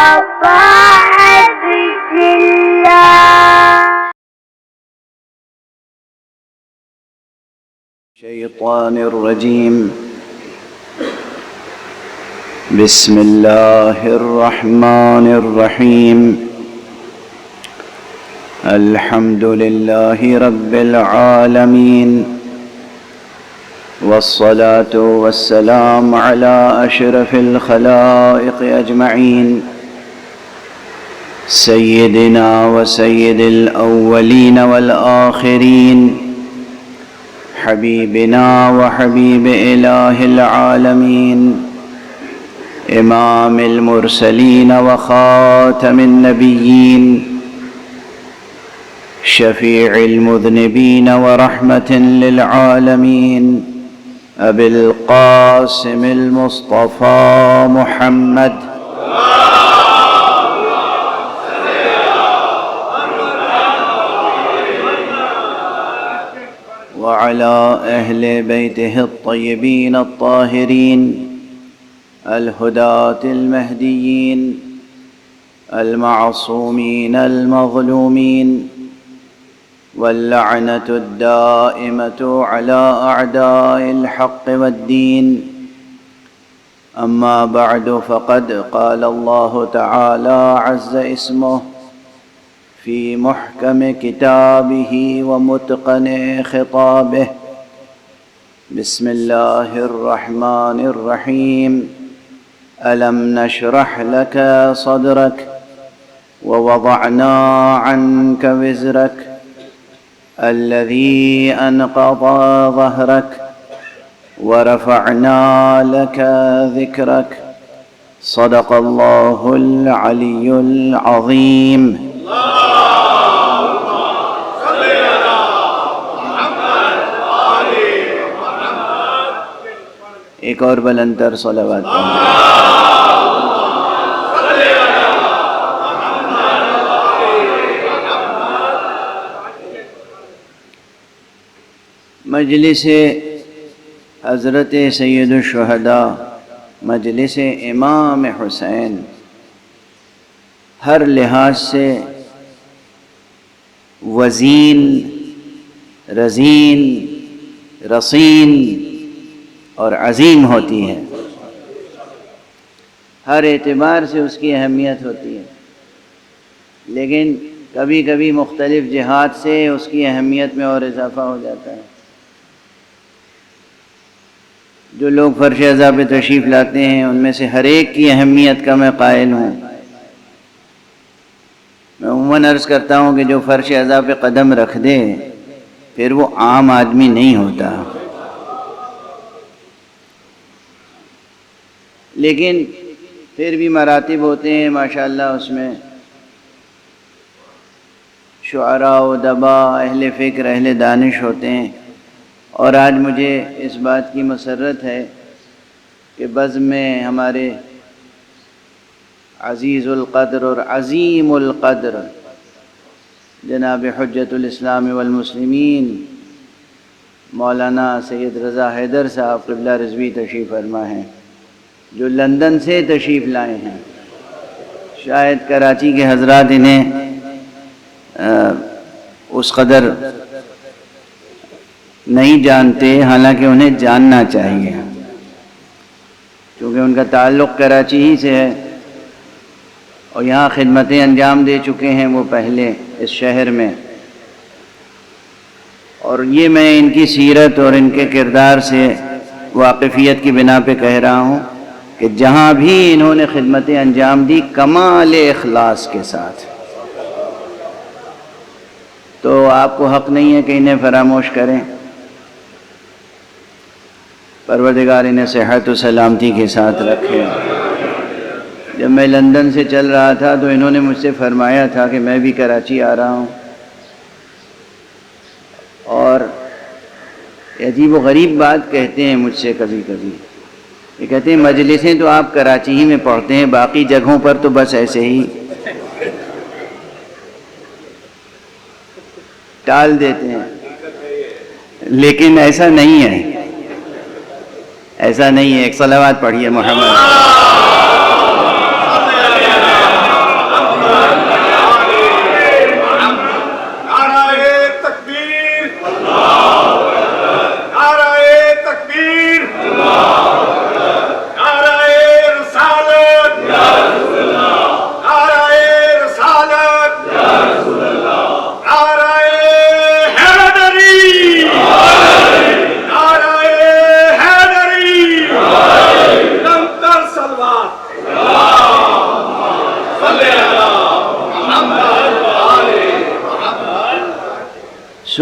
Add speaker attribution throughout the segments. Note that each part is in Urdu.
Speaker 1: طاعة الله.
Speaker 2: الشيطان الرجيم. بسم الله الرحمن الرحيم. الحمد لله رب العالمين، والصلاة والسلام على أشرف الخلائق أجمعين، سيدنا وسيد الأولين والآخرين، حبيبنا وحبيب إله العالمين، إمام المرسلين وخاتم النبيين، شفيع المذنبين ورحمة للعالمين، أبي القاسم المصطفى محمد وعلى أهل بيته الطيبين الطاهرين الهداة المهديين المعصومين المظلومين، واللعنة الدائمة على أعداء الحق والدين. أما بعد، فقد قال الله تعالى عز اسمه في محكم كتابه ومتقن خطابه. بسم الله الرحمن الرحيم. ألم نشرح لك صدرك ووضعنا عنك وزرك الذي أنقض ظهرك ورفعنا لك ذكرك. صدق الله العلي العظيم. ایک اور بلندر صلوات مجلس حضرت سید الشہداء، مجلس امام حسین، ہر لحاظ سے وزین، رزین، رصین اور عظیم ہوتی ہے. ہر اعتبار سے اس کی اہمیت ہوتی ہے، لیکن کبھی کبھی مختلف جہات سے اس کی اہمیت میں اور اضافہ ہو جاتا ہے. جو لوگ فرش اعضاء پہ تشریف لاتے ہیں ان میں سے ہر ایک کی اہمیت کا میں قائل ہوں. میں عموماً عرض کرتا ہوں کہ جو فرش اعضاء پہ قدم رکھ دے پھر وہ عام آدمی نہیں ہوتا، لیکن پھر بھی مراتب ہوتے ہیں ماشاءاللہ. اس میں شعراء، ادباء، اہل فکر، اہل دانش ہوتے ہیں. اور آج مجھے اس بات کی مسرت ہے کہ بزم میں ہمارے عزیز القدر اور عظیم القدر جناب حجت الاسلام والمسلمین مولانا سید رضا حیدر صاحب قبلہ رضوی تشریف فرما ہیں، جو لندن سے تشریف لائے ہیں. شاید کراچی کے حضرات انہیں اس قدر نہیں جانتے، حالانکہ انہیں جاننا چاہیے، کیونکہ ان کا تعلق کراچی ہی سے ہے اور یہاں خدمتیں انجام دے چکے ہیں وہ پہلے اس شہر میں. اور یہ میں ان کی سیرت اور ان کے کردار سے واقفیت کی بنا پہ کہہ رہا ہوں کہ جہاں بھی انہوں نے خدمتیں انجام دی کمال اخلاص کے ساتھ، تو آپ کو حق نہیں ہے کہ انہیں فراموش کریں. پروردگار انہیں صحت و سلامتی کے ساتھ رکھے. جب میں لندن سے چل رہا تھا تو انہوں نے مجھ سے فرمایا تھا کہ میں بھی کراچی آ رہا ہوں، اور عجیب و غریب بات کہتے ہیں مجھ سے کبھی کبھی. یہ کہتے ہیں مجلسیں تو آپ کراچی ہی میں پڑھتے ہیں، باقی جگہوں پر تو بس ایسے ہی ٹال دیتے ہیں. لیکن ایسا نہیں ہے، ایسا نہیں ہے. ایک صلوات پڑھیے محمد.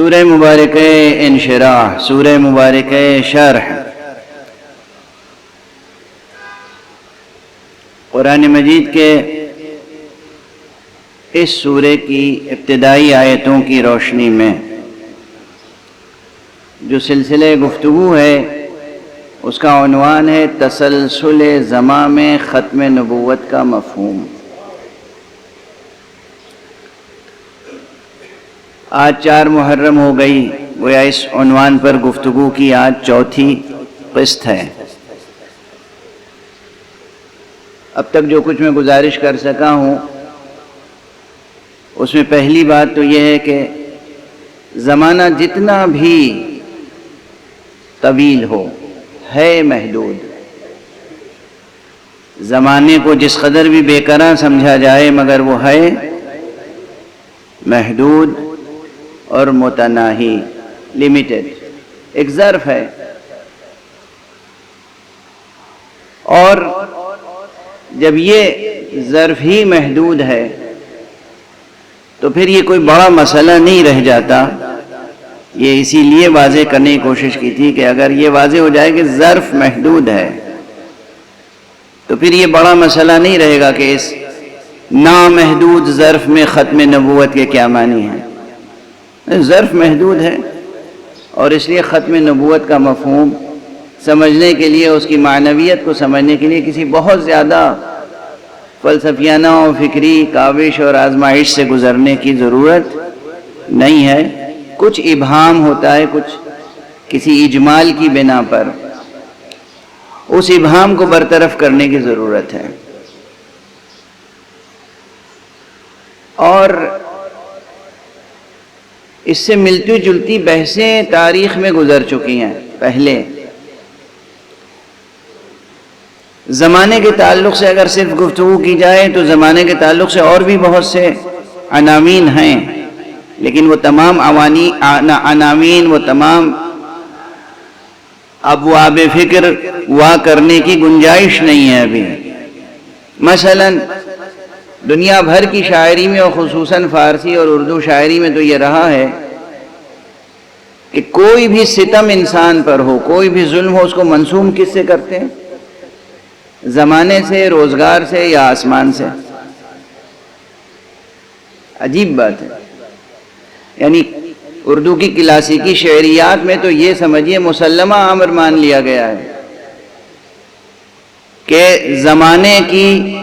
Speaker 2: سورہ مبارک انشراح، سورہ مبارک شرح، قرآن مجید کے اس سورے کی ابتدائی آیتوں کی روشنی میں جو سلسلہ گفتگو ہے اس کا عنوان ہے تسلسل زماں میں ختم نبوت کا مفہوم۔ آج 4 محرم ہو گئی، گویا اس عنوان پر گفتگو کی آج چوتھی قسط ہے۔ اب تک جو کچھ میں گزارش کر سکا ہوں اس میں پہلی بات تو یہ ہے کہ زمانہ جتنا بھی طویل ہو ہے محدود۔ زمانے کو جس قدر بھی بے قرار سمجھا جائے مگر وہ ہے محدود اور متناہی، لمیٹڈ، ایک ظرف ہے۔ اور جب یہ ظرف ہی محدود ہے تو پھر یہ کوئی بڑا مسئلہ نہیں رہ جاتا۔ یہ اسی لیے واضح کرنے کی کوشش کی تھی کہ اگر یہ واضح ہو جائے کہ ظرف محدود ہے تو پھر یہ بڑا مسئلہ نہیں رہے گا کہ اس نامحدود ظرف میں ختم نبوت کے کیا معنی ہیں۔ ظرف محدود ہے اور اس لیے ختم نبوت کا مفہوم سمجھنے کے لیے، اس کی معنویت کو سمجھنے کے لیے کسی بہت زیادہ فلسفیانہ و فکری کاوش اور آزمائش سے گزرنے کی ضرورت نہیں ہے۔ کچھ ابہام ہوتا ہے، کچھ کسی اجمال کی بنا پر، اس ابہام کو برطرف کرنے کی ضرورت ہے۔ اور اس سے ملتی جلتی بحثیں تاریخ میں گزر چکی ہیں پہلے۔ زمانے کے تعلق سے اگر صرف گفتگو کی جائے تو زمانے کے تعلق سے اور بھی بہت سے عناوین ہیں، لیکن وہ تمام عناوین، وہ تمام ابواب فکر وا کرنے کی گنجائش نہیں ہے ابھی۔ مثلا دنیا بھر کی شاعری میں اور خصوصاً فارسی اور اردو شاعری میں تو یہ رہا ہے کہ کوئی بھی ستم انسان پر ہو، کوئی بھی ظلم ہو، اس کو منسوب کس سے کرتے ہیں؟ زمانے سے، روزگار سے یا آسمان سے۔ عجیب بات ہے۔ یعنی اردو کی کلاسیکی شعریات میں تو یہ سمجھیے مسلمہ امر مان لیا گیا ہے کہ زمانے کی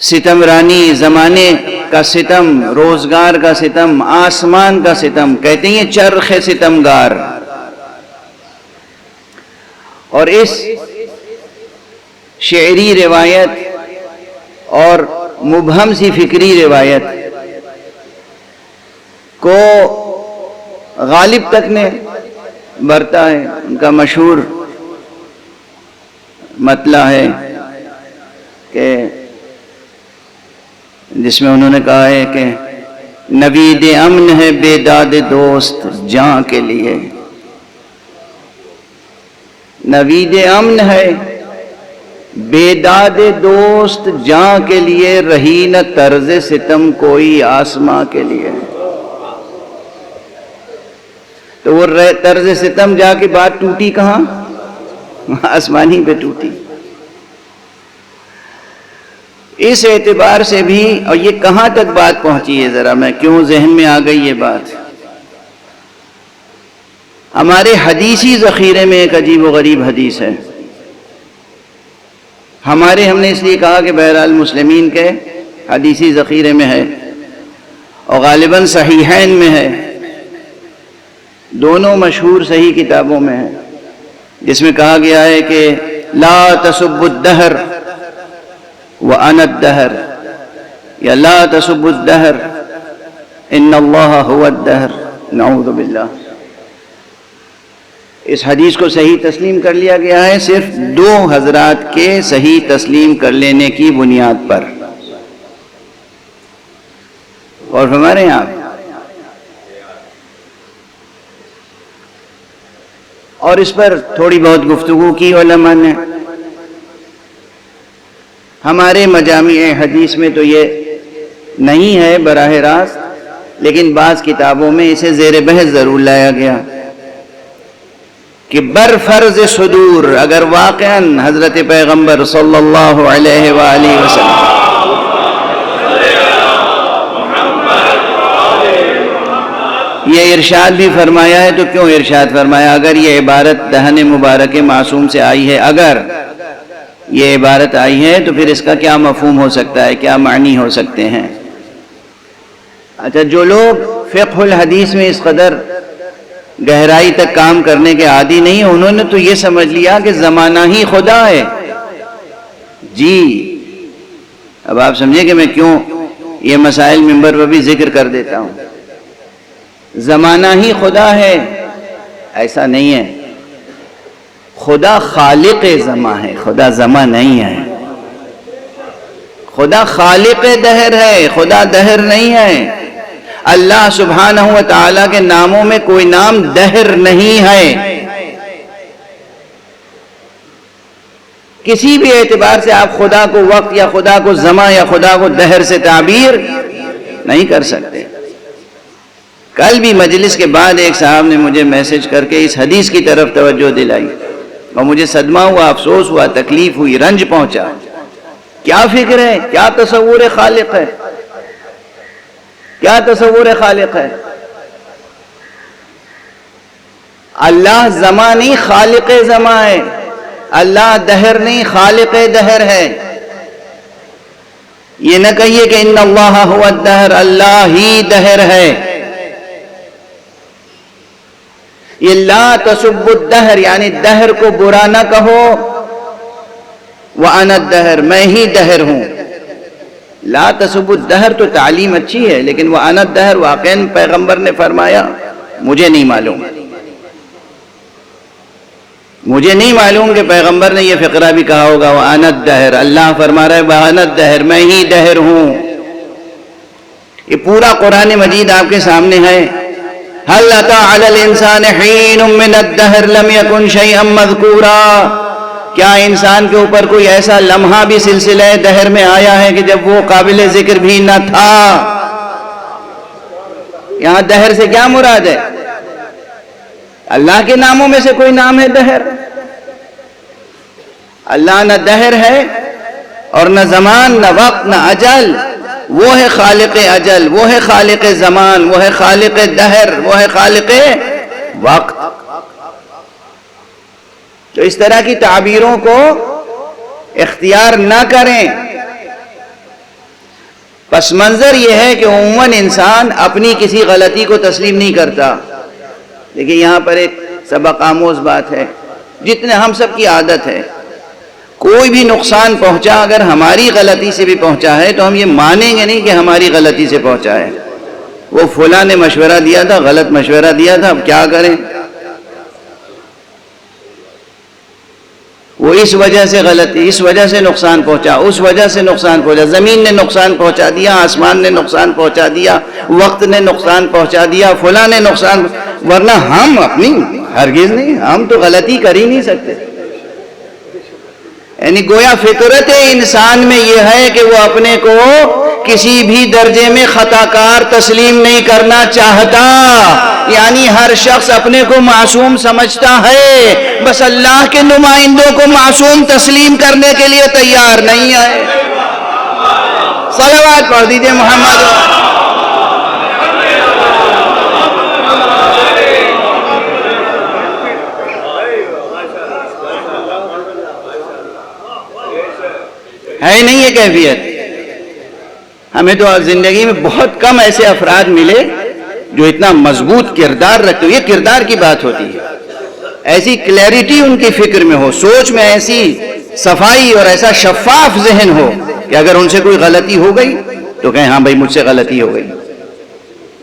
Speaker 2: ستمرانی، زمانے کا ستم، روزگار کا ستم، آسمان کا ستم، کہتے ہیں چرخ ستمگار۔ اور اس شعری روایت اور مبہم سی فکری روایت کو غالب تک نے برتا ہے۔ ان کا مشہور مطلع ہے کہ جس میں انہوں نے کہا ہے کہ نوید امن ہے بیداد دوست جاں کے لیے، نوید امن ہے بیداد دوست جاں کے لیے، رہی نہ طرز ستم کوئی آسماں کے لیے۔ تو وہ طرز ستم جا کے بات ٹوٹی کہاں؟ آسمانی پہ ٹوٹی۔ اس اعتبار سے بھی، اور یہ کہاں تک بات پہنچی ہے، ذرا میں کیوں ذہن میں آ گئی یہ بات؟ ہمارے حدیثی ذخیرے میں ایک عجیب و غریب حدیث ہے۔ ہم نے اس لیے کہا کہ بہرحال مسلمین کے حدیثی ذخیرے میں ہے اور غالباً صحیحین میں ہے، دونوں مشہور صحیح کتابوں میں ہے، جس میں کہا گیا ہے کہ لا تسبوا الدہر وانا الدہر، یا لا تسبوا الدہر ان اللہ هو الدہر، نعوذ باللہ۔ اس حدیث کو صحیح تسلیم کر لیا گیا ہے صرف 2 حضرات کے صحیح تسلیم کر لینے کی بنیاد پر۔ اور ہمارے یہاں اور اس پر تھوڑی بہت گفتگو کی علماء نے۔ ہمارے مجامع حدیث میں تو یہ نہیں ہے براہ راست، لیکن بعض کتابوں میں اسے زیر بحث ضرور لایا گیا کہ بر فرض صدور اگر واقعاً حضرت پیغمبر صلی اللہ علیہ وآلہ وسلم یہ ارشاد بھی فرمایا ہے، تو کیوں ارشاد فرمایا؟ اگر یہ عبارت دہن مبارک معصوم سے آئی ہے، اگر یہ عبارت آئی ہے تو پھر اس کا کیا مفہوم ہو سکتا ہے، کیا معنی ہو سکتے ہیں؟ اچھا، جو لوگ فقہ الحدیث میں اس قدر گہرائی تک کام کرنے کے عادی نہیں، انہوں نے تو یہ سمجھ لیا کہ زمانہ ہی خدا ہے۔ جی اب آپ سمجھیں کہ میں کیوں یہ مسائل منبر پر بھی ذکر کر دیتا ہوں۔ زمانہ ہی خدا ہے، ایسا نہیں ہے۔ خدا خالق زماں ہے، خدا زماں نہیں ہے۔ خدا خالق دہر ہے، خدا دہر نہیں ہے۔ اللہ سبحانہ و تعالیٰ کے ناموں میں کوئی نام دہر نہیں ہے۔ کسی بھی اعتبار سے آپ خدا کو وقت یا خدا کو زماں یا خدا کو دہر سے تعبیر نہیں کر سکتے۔ کل بھی مجلس کے بعد ایک صاحب نے مجھے میسج کر کے اس حدیث کی طرف توجہ دلائی اور مجھے صدمہ ہوا، افسوس ہوا، تکلیف ہوئی، رنج پہنچا۔ کیا فکر ہے، کیا تصور خالق ہے، کیا تصور خالق ہے؟ اللہ زماں نہیں، خالق زماں ہے۔ اللہ دہر نہیں، خالق دہر ہے۔ یہ نہ کہیے کہ ان اللہ هو الدہر، اللہ ہی دہر ہے۔ یہ لا تسب الدہر یعنی دہر کو برا نہ کہو، وَأَنَا الدَّهْرُ میں ہی دہر ہوں۔ لا تسب الدہر تو تعلیم اچھی ہے، لیکن وَأَنَا الدَّهْرُ واقعاً پیغمبر نے فرمایا؟ مجھے نہیں معلوم، مجھے نہیں معلوم کہ پیغمبر نے یہ فقرہ بھی کہا ہوگا وَأَنَا الدَّهْرُ۔ اللہ فرما رہا ہے وَأَنَا الدَّهْرُ میں ہی دہر ہوں۔ یہ پورا قرآن مجید آپ کے سامنے ہے۔ هل أتى على الإنسان حين من الدهر لم يكن شيئا مذكورا، کیا انسان کے اوپر کوئی ایسا لمحہ بھی سلسلہ دہر میں آیا ہے کہ جب وہ قابل ذکر بھی نہ تھا؟ یہاں دہر سے کیا مراد ہے؟ اللہ کے ناموں میں سے کوئی نام ہے دہر؟ اللہ نہ دہر ہے اور نہ زمان، نہ وقت، نہ اجل۔ وہ ہے خالق اجل، وہ ہے خالق زمان، وہ ہے خالق دہر، وہ ہے خالق وقت۔ تو اس طرح کی تعبیروں کو اختیار نہ کریں۔ پس منظر یہ ہے کہ عموماً انسان اپنی کسی غلطی کو تسلیم نہیں کرتا۔ لیکن یہاں پر ایک سبق آموز بات ہے، جتنے ہم سب کی عادت ہے، کوئی بھی نقصان پہنچا اگر ہماری غلطی سے بھی پہنچا ہے تو ہم یہ مانیں گے نہیں کہ ہماری غلطی سے پہنچا ہے۔ وہ فلاں نے مشورہ دیا تھا، غلط مشورہ دیا تھا، اب کیا کریں؟ وہ اس وجہ سے غلطی، اس وجہ سے نقصان پہنچا، اس وجہ سے نقصان پہنچا، زمین نے نقصان پہنچا دیا، آسمان نے نقصان پہنچا دیا، وقت نے نقصان پہنچا دیا، فلاں نے نقصان، ورنہ ہم اپنی ہرگز نہیں، ہم تو غلطی کر ہی نہیں سکتے۔ یعنی گویا فطرت انسان میں یہ ہے کہ وہ اپنے کو کسی بھی درجے میں خطا کار تسلیم نہیں کرنا چاہتا۔ یعنی ہر شخص اپنے کو معصوم سمجھتا ہے، بس اللہ کے نمائندوں کو معصوم تسلیم کرنے کے لیے تیار نہیں ہے۔ صلوات پڑھ دیجئے محمد۔ ہے نہیں یہ کیفیت؟ ہمیں تو زندگی میں بہت کم ایسے افراد ملے جو اتنا مضبوط کردار رکھتے ہو۔ یہ کردار کی بات ہوتی ہے، ایسی کلیئرٹی ان کی فکر میں ہو، سوچ میں ایسی صفائی اور ایسا شفاف ذہن ہو کہ اگر ان سے کوئی غلطی ہو گئی تو کہیں ہاں بھائی مجھ سے غلطی ہو گئی۔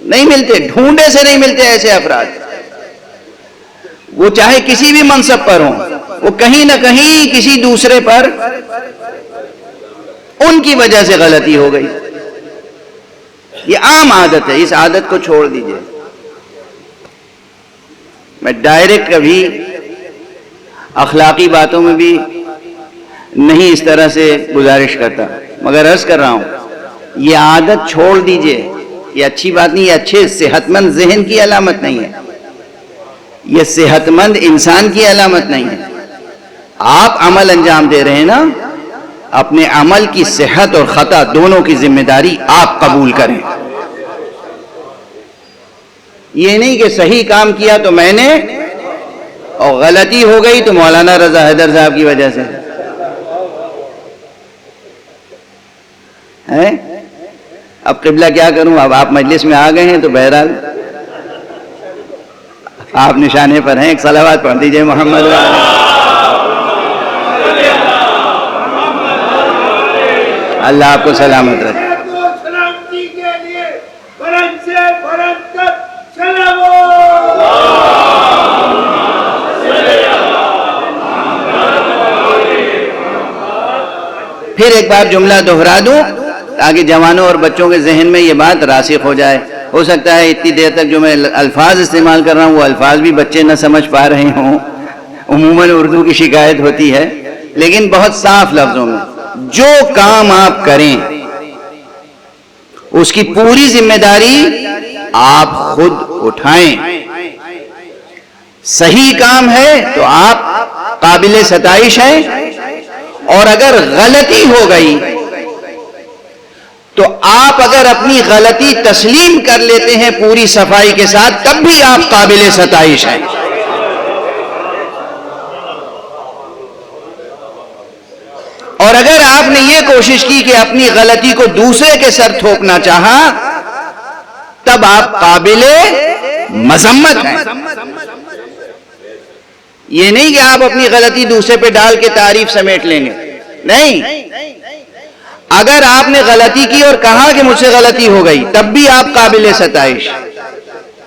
Speaker 2: نہیں ملتے، ڈھونڈے سے نہیں ملتے ایسے افراد۔ وہ چاہے کسی بھی منصب پر ہوں، وہ کہیں نہ کہیں کسی دوسرے پر ان کی وجہ سے غلطی ہو گئی۔ یہ عام عادت ہے، اس عادت کو چھوڑ دیجئے۔ میں ڈائریکٹ کبھی اخلاقی باتوں میں بھی نہیں اس طرح سے گزارش کرتا، مگر عرض کر رہا ہوں یہ عادت چھوڑ دیجئے، یہ اچھی بات نہیں، یہ اچھے صحت مند ذہن کی علامت نہیں ہے، یہ صحت مند انسان کی علامت نہیں ہے۔ آپ عمل انجام دے رہے ہیں نا، اپنے عمل کی صحت اور خطا دونوں کی ذمہ داری آپ قبول کریں۔ یہ نہیں کہ صحیح کام کیا تو میں نے اور غلطی ہو گئی تو مولانا رضا حیدر صاحب کی وجہ سے ہے۔ اب قبلہ کیا کروں، اب آپ مجلس میں آ گئے ہیں تو بہرحال آپ نشانے پر ہیں، ایک صلوات پڑھ دیجئے محمد اللہ آپ کو سلامت رکھے۔ پھر ایک بار جملہ دہرا دوں تاکہ جوانوں اور بچوں کے ذہن میں یہ بات راسخ ہو جائے۔ ہو سکتا ہے اتنی دیر تک جو میں الفاظ استعمال کر رہا ہوں وہ الفاظ بھی بچے نہ سمجھ پا رہے ہوں، عموماً اردو کی شکایت ہوتی ہے، لیکن بہت صاف لفظوں میں جو کام آپ کریں اس کی پوری ذمہ داری آپ خود اٹھائیں۔ صحیح کام ہے تو آپ قابل ستائش ہیں، اور اگر غلطی ہو گئی تو آپ اگر اپنی غلطی تسلیم کر لیتے ہیں پوری صفائی کے ساتھ تب بھی آپ قابل ستائش ہیں۔ اور اگر آپ نے یہ کوشش کی کہ اپنی غلطی کو دوسرے کے سر تھوپنا چاہا تب آپ قابل مذمت ہیں۔ یہ نہیں کہ آپ اپنی غلطی دوسرے پہ ڈال کے تعریف سمیٹ لیں گے، نہیں، اگر آپ نے غلطی کی اور کہا کہ مجھ سے غلطی ہو گئی تب بھی آپ قابل ستائش،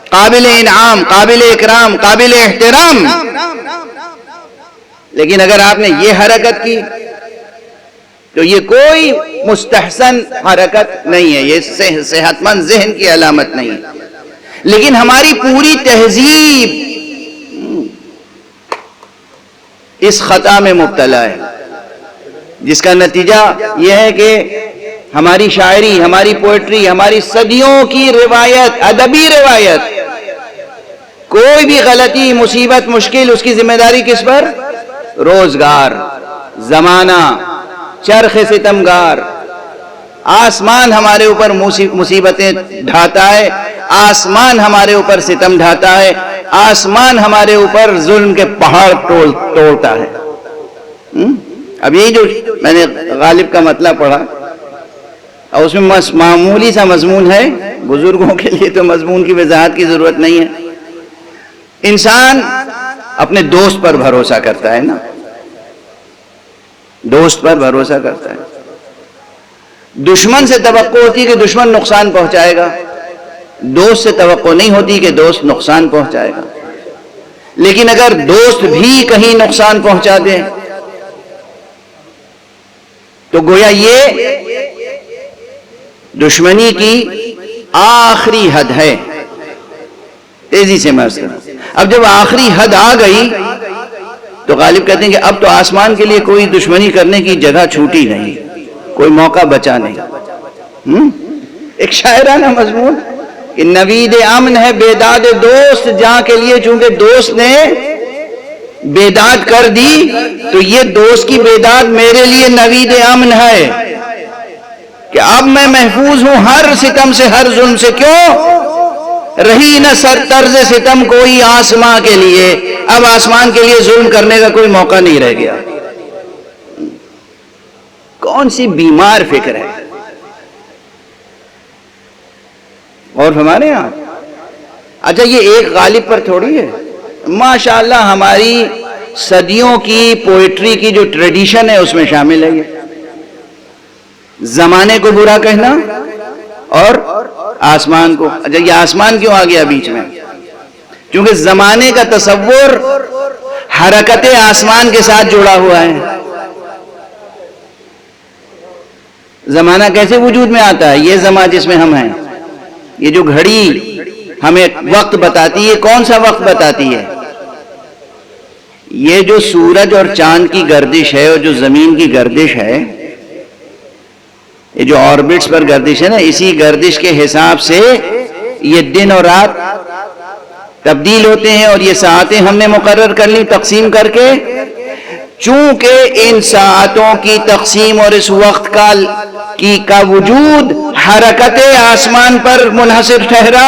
Speaker 2: قابل انعام، قابل اکرام، قابل احترام۔ لیکن اگر آپ نے یہ حرکت کی تو یہ کوئی مستحسن حرکت نہیں ہے، یہ صحت مند ذہن کی علامت نہیں ہے۔ لیکن ہماری پوری تہذیب اس خطا میں مبتلا ہے، جس کا نتیجہ یہ ہے کہ ہماری شاعری، ہماری پوئٹری، ہماری صدیوں کی روایت، ادبی روایت، کوئی بھی غلطی، مصیبت، مشکل، اس کی ذمہ داری کس پر؟ روزگار، زمانہ، چرخ ستمگار، آسمان ہمارے اوپر مصیبتیں ڈھاتا ہے، آسمان ہمارے اوپر ستم ڈھاتا ہے، آسمان ہمارے اوپر ظلم کے پہاڑ توڑتا ہے۔ اب یہی جو میں نے غالب کا مطلب پڑھا اور اس میں معمولی سا مضمون ہے، بزرگوں کے لیے تو مضمون کی وضاحت کی ضرورت نہیں ہے۔ انسان اپنے دوست پر بھروسہ کرتا ہے نا، دوست پر بھروسہ کرتا ہے۔ دشمن سے توقع ہوتی ہے کہ دشمن نقصان پہنچائے گا، دوست سے توقع نہیں ہوتی کہ دوست نقصان پہنچائے گا۔ لیکن اگر دوست بھی کہیں نقصان پہنچا دے تو گویا یہ دشمنی کی آخری حد ہے۔ تیزی سے میں اب جب آخری حد آ گئی تو غالب کہتے ہیں کہ اب تو آسمان کے لیے کوئی دشمنی کرنے کی جگہ چھوٹی نہیں، کوئی موقع بچا نہیں۔ ایک شاعرانہ مضمون کہ نوید امن ہے بیداد دوست جہاں کے لیے، چونکہ دوست نے بیداد کر دی تو یہ دوست کی بیداد میرے لیے نوید امن ہے کہ اب میں محفوظ ہوں ہر ستم سے، ہر ظلم سے۔ کیوں؟ رہی نہ سر طرز ستم کوئی آسماں کے لیے، اب آسمان کے لیے ظلم کرنے کا کوئی موقع نہیں رہ گیا۔ کون سی بیمار فکر ہے، اور ہمارے یہاں اچھا یہ ایک غالب پر تھوڑی ہے، ماشاءاللہ ہماری صدیوں کی پوئٹری کی جو ٹریڈیشن ہے اس میں شامل ہے یہ زمانے کو برا کہنا اور آسمان کو۔ اچھا یہ آسمان کیوں آ گیا بیچ میں؟ کیونکہ زمانے کا تصور حرکت آسمان کے ساتھ جڑا ہوا ہے۔ زمانہ کیسے وجود میں آتا ہے؟ یہ زمانہ جس میں ہم ہیں، یہ جو گھڑی ہمیں وقت بتاتی ہے، کون سا وقت بتاتی ہے؟ یہ جو سورج اور چاند کی گردش ہے اور جو زمین کی گردش ہے، یہ جو آربٹس پر گردش ہے نا، اسی گردش کے حساب سے یہ دن اور رات تبدیل ہوتے ہیں، اور یہ ساعتیں ہم نے مقرر کر لی تقسیم کر کے۔ چونکہ ان ساعتوں کی تقسیم اور اس وقت کا وجود حرکت آسمان پر منحصر ٹھہرا،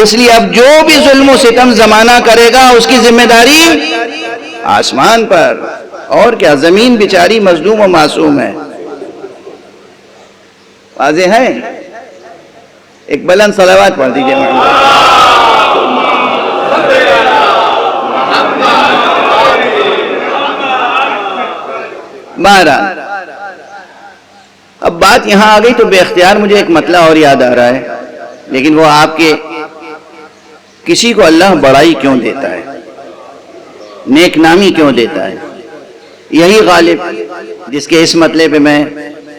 Speaker 2: اس لیے اب جو بھی ظلم و ستم زمانہ کرے گا اس کی ذمہ داری آسمان پر، اور کیا، زمین بیچاری مظلوم و معصوم ہے۔ واضح ہے؟ ایک بلند صلوات پڑھ دیجئے بہرحال اب بات یہاں آ گئی تو بے اختیار مجھے ایک مطلع اور یاد آ رہا ہے، لیکن وہ آپ کے کسی کو اللہ بڑائی کیوں دیتا ہے، نیک نامی کیوں دیتا ہے؟ یہی غالب جس کے اس مطلع پہ میں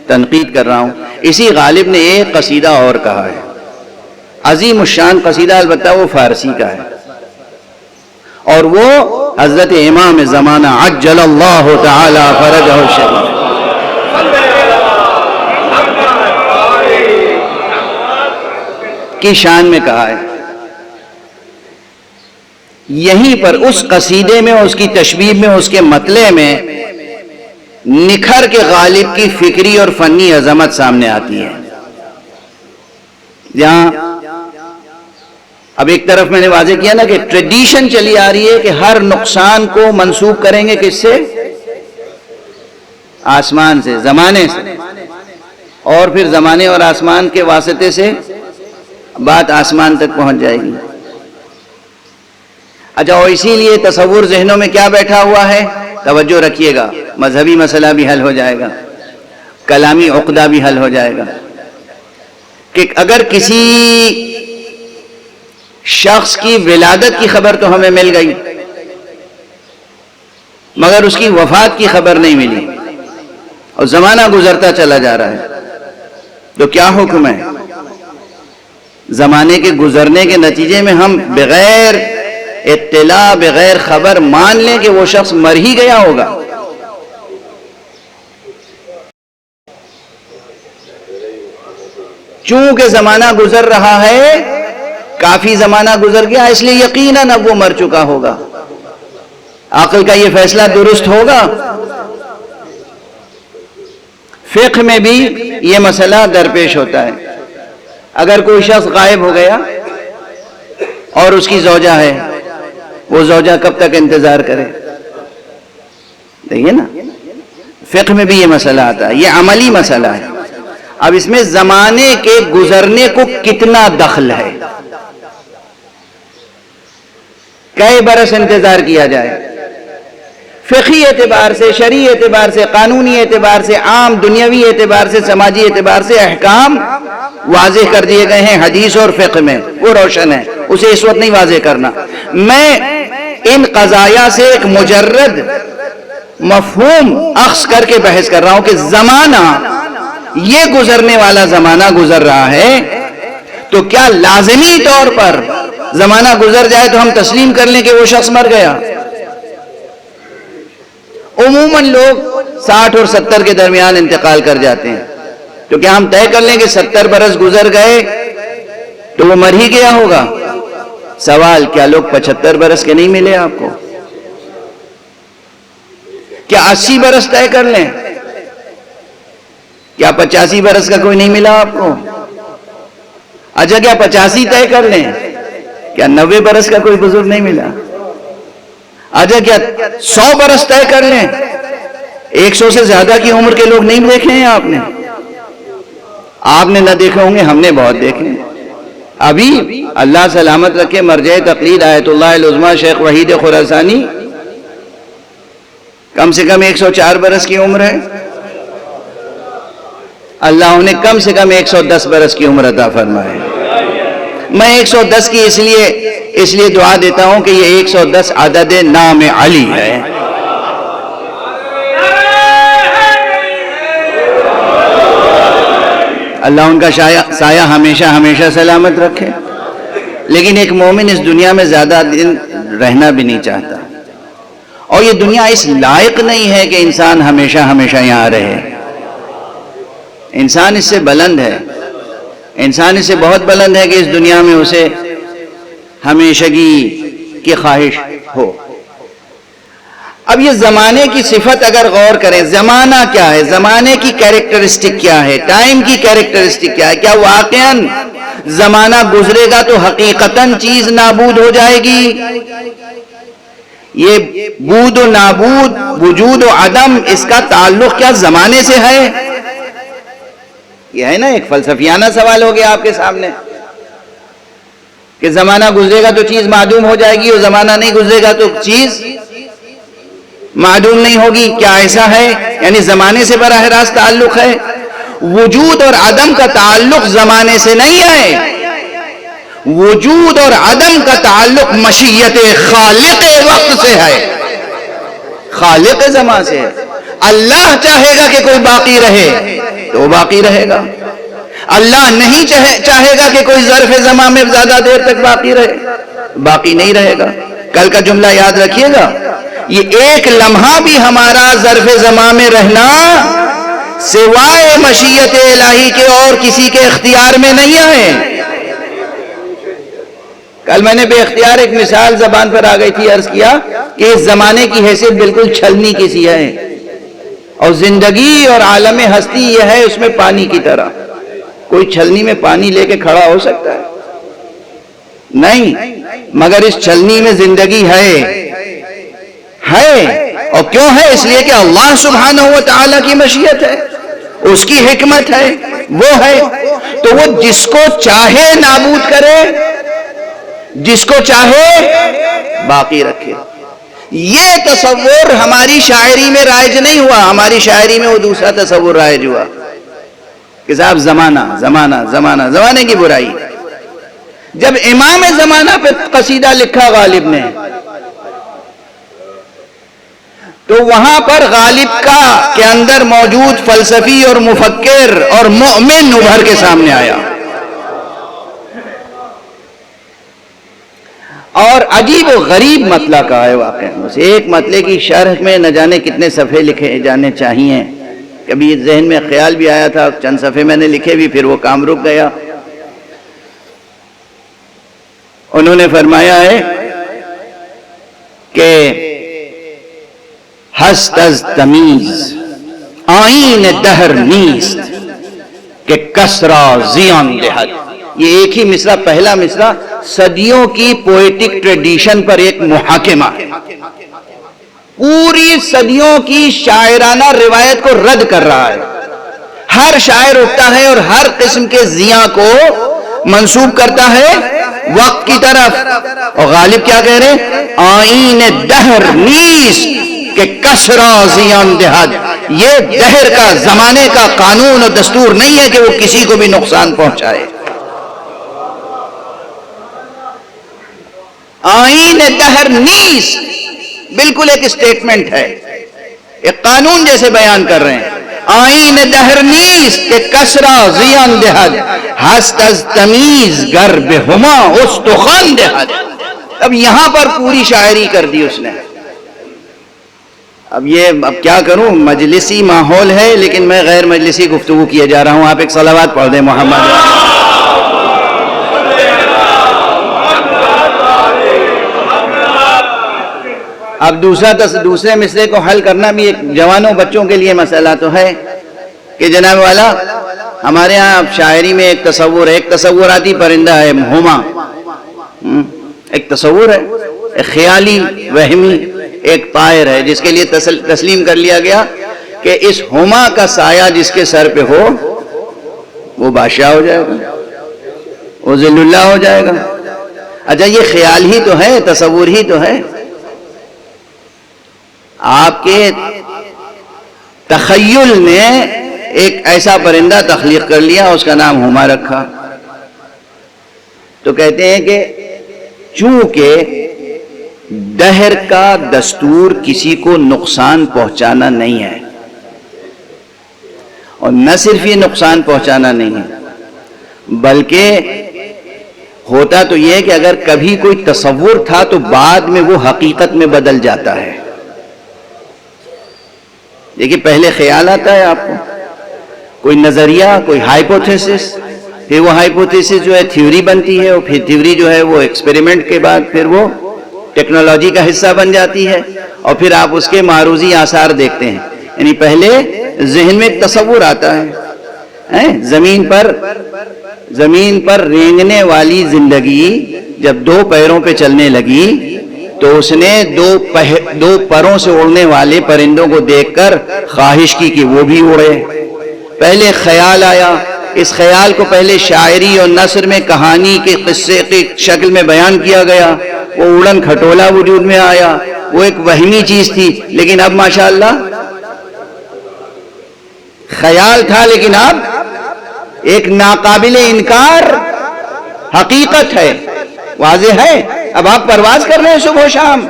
Speaker 2: تنقید کر رہا ہوں، اسی غالب نے ایک قصیدہ اور کہا ہے، عظیم الشان قصیدہ، البتہ وہ فارسی کا ہے، اور وہ حضرت امام زمانہ عجل اللہ تعالی فرجہ الشریف کی شان میں کہا ہے۔ یہیں پر اس قصیدے میں، اس کی تشبیہ میں، اس کے مطلع میں نکھر کے غالب کی فکری اور فنی عظمت سامنے آتی ہے۔ جہاں اب ایک طرف میں نے واضح کیا نا کہ ٹریڈیشن چلی آ رہی ہے کہ ہر نقصان کو منسوب کریں گے کس سے؟ آسمان سے، زمانے سے، اور پھر زمانے اور آسمان کے واسطے سے بات آسمان تک پہنچ جائے گی۔ اچھا، اور اسی لیے تصور ذہنوں میں کیا بیٹھا ہوا ہے؟ توجہ رکھیے گا، مذہبی مسئلہ بھی حل ہو جائے گا، کلامی عقدہ بھی حل ہو جائے گا، کہ اگر کسی شخص کی ولادت کی خبر تو ہمیں مل گئی، مگر اس کی وفات کی خبر نہیں ملی، اور زمانہ گزرتا چلا جا رہا ہے، تو کیا حکم ہے؟ زمانے کے گزرنے کے نتیجے میں ہم بغیر اطلاع، بغیر خبر مان لیں کہ وہ شخص مر ہی گیا ہوگا؟ چونکہ زمانہ گزر رہا ہے، کافی زمانہ گزر گیا، اس لیے یقیناً اب وہ مر چکا ہوگا۔ عقل کا یہ فیصلہ درست ہوگا؟ فقہ میں بھی یہ مسئلہ درپیش ہوتا ہے۔ اگر کوئی شخص غائب ہو گیا اور اس کی زوجہ ہے، وہ زوجہ کب تک انتظار کرے؟ دیکھیے نا، فقہ میں بھی یہ مسئلہ آتا ہے، یہ عملی مسئلہ ہے۔ اب اس میں زمانے کے گزرنے کو کتنا دخل ہے؟ کئی برس انتظار کیا جائے؟ فقہی اعتبار سے، شرعی اعتبار سے، قانونی اعتبار سے، عام دنیاوی اعتبار سے، سماجی اعتبار سے احکام واضح کر دیے گئے ہیں حدیث اور فقہ میں، وہ روشن ہے، اسے اس وقت نہیں واضح کرنا۔ میں ان قضایا سے ایک مجرد مفہوم اخذ کر کے بحث کر رہا ہوں کہ زمانہ، یہ گزرنے والا زمانہ گزر رہا ہے، تو کیا لازمی طور پر زمانہ گزر جائے تو ہم تسلیم کر لیں کہ وہ شخص مر گیا؟ عموماً لوگ 60 اور 70 کے درمیان انتقال کر جاتے ہیں، تو کیا ہم طے کر لیں کہ 70 برس گزر گئے تو وہ مر ہی گیا ہوگا؟ سوال، کیا لوگ 75 برس کے نہیں ملے آپ کو؟ کیا 80 برس طے کر لیں؟ کیا 85 برس کا کوئی نہیں ملا آپ کو؟ اچھا، کیا 85 طے کر لیں؟ کیا 90 برس کا کوئی بزرگ نہیں ملا؟ اچھا، کیا 100 برس طے کر لیں؟ 100 سے زیادہ کی عمر کے لوگ نہیں دیکھے ہیں آپ نے؟ آپ نے نہ دیکھے ہوں گے، ہم نے بہت دیکھے ہیں۔ ابھی اللہ سلامت رکھے، مرجع تقلید آیت اللہ العظمیٰ شیخ وحید خراسانی، کم سے کم 104 برس کی عمر ہے، اللہ انہیں کم سے کم 110 برس کی عمر عطا فرمائے۔ میں 110 کی اس لیے دعا دیتا ہوں کہ یہ 110 عدد نام علی ہے۔ اللہ ان کا سایہ ہمیشہ ہمیشہ سلامت رکھے۔ لیکن ایک مومن اس دنیا میں زیادہ دن رہنا بھی نہیں چاہتا، اور یہ دنیا اس لائق نہیں ہے کہ انسان ہمیشہ ہمیشہ یہاں رہے۔ انسان اس سے بلند ہے، انسان اس سے بہت بلند ہے کہ اس دنیا میں اسے ہمیشگی کی خواہش ہو۔ اب یہ زمانے کی صفت اگر غور کریں، زمانہ کیا ہے، زمانے کی کیریکٹرسٹک کیا ہے، ٹائم کی کیریکٹرسٹک کیا ہے؟ کیا واقعاً زمانہ گزرے گا تو حقیقتاً چیز نابود ہو جائے گی؟ یہ بود و نابود، وجود و عدم، اس کا تعلق کیا زمانے سے ہے؟ یہ ہے نا ایک فلسفیانہ سوال ہو گیا آپ کے سامنے کہ زمانہ گزرے گا تو چیز معدوم ہو جائے گی اور زمانہ نہیں گزرے گا تو چیز معدوم نہیں ہوگی۔ کیا ایسا ہے؟ یعنی زمانے سے براہ راست تعلق ہے؟ وجود اور عدم کا تعلق زمانے سے نہیں ہے، وجود اور عدم کا تعلق مشیت خالق وقت سے ہے، خالق زمان سے ہے۔ اللہ چاہے گا کہ کوئی باقی رہے تو وہ باقی رہے گا، اللہ نہیں چاہے گا کہ کوئی ظرف زمان میں زیادہ دیر تک باقی رہے، باقی نہیں رہے گا۔ کل کا جملہ یاد رکھیے گا، یہ ایک لمحہ بھی ہمارا ظرف زمان میں رہنا سوائے مشیت الہی کے اور کسی کے اختیار میں نہیں ہے۔ کل میں نے بے اختیار ایک مثال زبان پر آ گئی تھی، عرض کیا کہ اس زمانے کی حیثیت بالکل چھلنی کی سی ہے، اور زندگی اور عالم ہستی یہ ہے اس میں پانی کی طرح۔ کوئی چھلنی میں پانی لے کے کھڑا ہو سکتا ہے؟ نہیں، مگر اس چھلنی میں زندگی ہے۔ اور کیوں ہے؟ اس لیے کہ اللہ سبحانہ و تعالیٰ کی مشیت ہے، اس کی حکمت ہے، وہ ہے۔ تو وہ جس کو چاہے نابود کرے، جس کو چاہے باقی رکھے۔ یہ تصور ہماری شاعری میں رائج نہیں ہوا، ہماری شاعری میں وہ دوسرا تصور رائج ہوا کہ صاحب زمانہ زمانہ زمانہ، زمانے کی برائی۔ جب امام زمانہ پہ قصیدہ لکھا غالب نے تو وہاں پر غالب کا کے اندر موجود فلسفی اور مفکر اور مؤمن ابھر کے سامنے آیا، اور عجیب و غریب مطلع کا ہے واقعہ۔ ایک مطلع کی شرح میں نہ جانے کتنے صفحے لکھے جانے چاہیے، کبھی ذہن میں خیال بھی آیا تھا، چند صفحے میں نے لکھے بھی، پھر وہ کام رک گیا۔ انہوں نے فرمایا ہے کہ ہست از تمیز آئین دہر نیست کہ کسرا زیان دہد۔ یہ ایک ہی مصرع، پہلا مصرع صدیوں کی پوئٹک ٹریڈیشن پر ایک محاکمہ ہے، پوری صدیوں کی شاعرانہ روایت کو رد کر رہا ہے۔ ہر شاعر اٹھتا ہے اور ہر قسم کے زیاں کو منسوب کرتا ہے وقت کی طرف، اور غالب کیا کہہ رہے ہیں؟ آئین دہر نیست کہ کسرا زیان دہد۔ یہ دہر کا، زمانے کا قانون اور دستور نہیں ہے کہ وہ کسی کو بھی نقصان پہنچائے۔ آئین دہر نیست بالکل ایک اسٹیٹمنٹ ہے، ایک قانون جیسے بیان کر رہے ہیں۔ آئین دہر نیست کہ کسرا زیان دہد، ہست از تمیز گر بہما استخوان دہد۔ اب یہاں پر پوری شاعری کر دی اس نے۔ اب کیا کروں، مجلسی ماحول ہے لیکن میں غیر مجلسی گفتگو کیے جا رہا ہوں۔ آپ ایک صلوات پڑھ دیں محمد۔ اب دوسرے مسئلے کو حل کرنا بھی ایک جوانوں بچوں کے لیے مسئلہ تو ہے کہ جناب والا ہمارے ہاں شاعری میں ایک تصور ہے، ایک تصوراتی پرندہ ہے ہوما، ایک تصور ہے، ایک خیالی وہمی ایک طائر ہے جس کے لیے تسلیم کر لیا گیا کہ اس ہوما کا سایہ جس کے سر پہ ہو وہ بادشاہ ہو جائے گا، وہ ذل اللہ ہو جائے گا۔ اچھا یہ خیال ہی تو ہے، تصور ہی تو ہے۔ آپ کے تخیل نے ایک ایسا پرندہ تخلیق کر لیا، اس کا نام ہوما رکھا۔ تو کہتے ہیں کہ چونکہ دہر کا دستور کسی کو نقصان پہنچانا نہیں ہے، اور نہ صرف یہ نقصان پہنچانا نہیں ہے بلکہ ہوتا تو یہ کہ اگر کبھی کوئی تصور تھا تو بعد میں وہ حقیقت میں بدل جاتا ہے۔ دیکھیے پہلے خیال آتا ہے آپ کو، کوئی نظریہ، کوئی ہائپوتھیسس، پھر وہ ہائپوتھیسس جو ہے تھیوری بنتی ہے، اور پھر تھیوری جو ہے وہ ایکسپیریمنٹ کے بعد پھر وہ ٹیکنالوجی کا حصہ بن جاتی ہے، اور پھر آپ اس کے معروضی آثار دیکھتے ہیں۔ یعنی پہلے ذہن میں ایک تصور آتا ہے، زمین پر رینگنے والی زندگی جب دو پیروں پہ چلنے لگی تو اس نے دو پروں سے اڑنے والے پرندوں کو دیکھ کر خواہش کی کہ وہ بھی اڑے۔ پہلے خیال آیا، اس خیال کو پہلے شاعری اور نثر میں کہانی کے قصے کی شکل میں بیان کیا گیا، وہ اڑن کھٹولا وجود میں آیا، وہ ایک وہمی چیز تھی، لیکن اب ماشاءاللہ خیال تھا لیکن اب ایک ناقابل انکار حقیقت ہے، واضح ہے۔ اب آپ پرواز کر رہے ہیں صبح و شام۔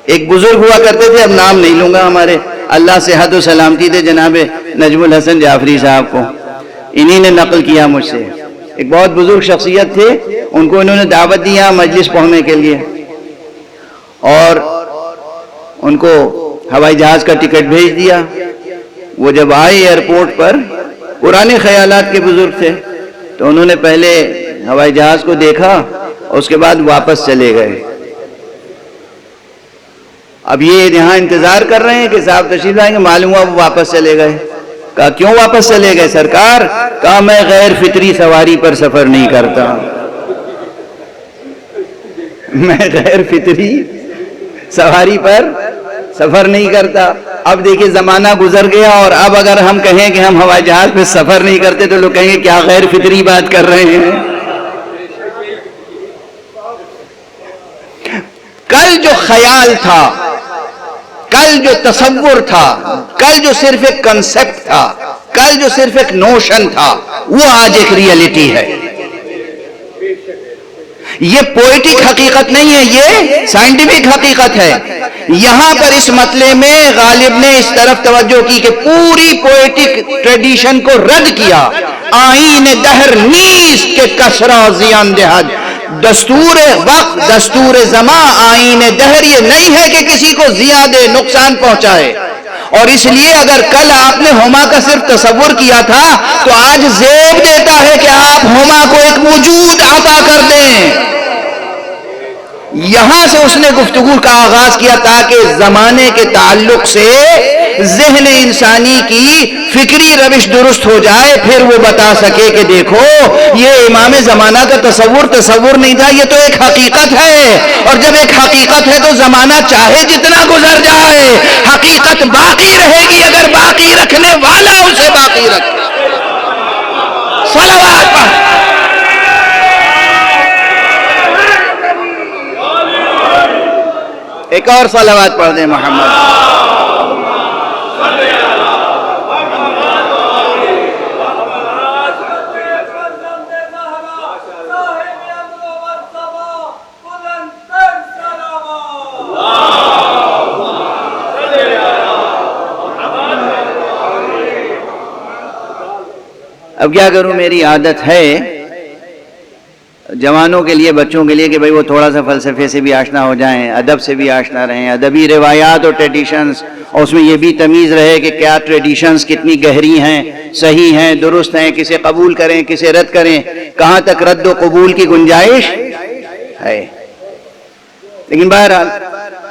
Speaker 2: ایک بزرگ ہوا کرتے تھے، اب نام نہیں لوں گا، ہمارے اللہ صحت و سلامتی دے، جناب نجم الحسن جعفری صاحب کو، انہی نے نقل کیا مجھ سے۔ ایک بہت بزرگ شخصیت تھے، ان کو انہوں نے دعوت دیا مجلس پڑھنے کے لیے، اور ان کو ہوائی جہاز کا ٹکٹ بھیج دیا۔ وہ جب آئے ایئرپورٹ پر، پرانے خیالات کے بزرگ تھے، تو انہوں نے پہلے ہوائی جہاز کو دیکھا اور اس کے بعد واپس چلے گئے۔ اب یہ یہاں انتظار کر رہے ہیں کہ صاحب تشریف لائیں گے، معلوم ہوا وہ واپس چلے گئے۔ کہا کیوں واپس چلے گئے سرکار؟ کہا میں غیر فطری سواری پر سفر نہیں کرتا، میں غیر فطری سواری پر سفر نہیں کرتا۔ اب دیکھیں زمانہ گزر گیا، اور اب اگر ہم کہیں کہ ہم ہوائی جہاز پہ سفر نہیں کرتے تو لوگ کہیں گے کیا غیر فطری بات کر رہے ہیں۔ کل جو خیال تھا، کل جو تصور تھا، کل جو صرف ایک کنسپٹ تھا، کل جو صرف ایک نوشن تھا، وہ آج ایک ریئلٹی ہے۔ یہ پوئٹک حقیقت نہیں ہے، یہ سائنٹیفک حقیقت ہے۔ یہاں پر اس مسئلے میں غالب نے اس طرف توجہ کی کہ پوری پوئٹک ٹریڈیشن کو رد کیا۔ آئین دہر نیست کے کسرا زیان دہد، دستور وقت دستور زمان آئین دہر یہ نہیں ہے کہ کسی کو زیادہ نقصان پہنچائے۔ اور اس لیے اگر کل آپ نے ہما کا صرف تصور کیا تھا تو آج زیب دیتا ہے کہ آپ ہما کو ایک وجود عطا کر دیں۔ یہاں سے اس نے گفتگو کا آغاز کیا تاکہ زمانے کے تعلق سے ذہن انسانی کی فکری روش درست ہو جائے، پھر وہ بتا سکے کہ دیکھو یہ امام زمانہ کا تصور نہیں تھا، یہ تو ایک حقیقت ہے، اور جب ایک حقیقت ہے تو زمانہ چاہے جتنا گزر جائے حقیقت باقی رہے گی، اگر باقی رکھنے والا اسے باقی رکھے۔ صلوات پڑھ۔ ایک اور صلوات پڑھ دیں محمد۔ اب کیا کروں، میری عادت ہے جوانوں کے لیے، بچوں کے لیے کہ بھئی وہ تھوڑا سا فلسفے سے بھی آشنا ہو جائیں، ادب سے بھی آشنا رہیں، ادبی روایات اور ٹریڈیشنز، اور اس میں یہ بھی تمیز رہے کہ کیا ٹریڈیشنز کتنی گہری ہیں، صحیح ہیں، درست ہیں، کسے قبول کریں کسے رد کریں، کہاں تک رد و قبول کی گنجائش ہے۔ لیکن بہرحال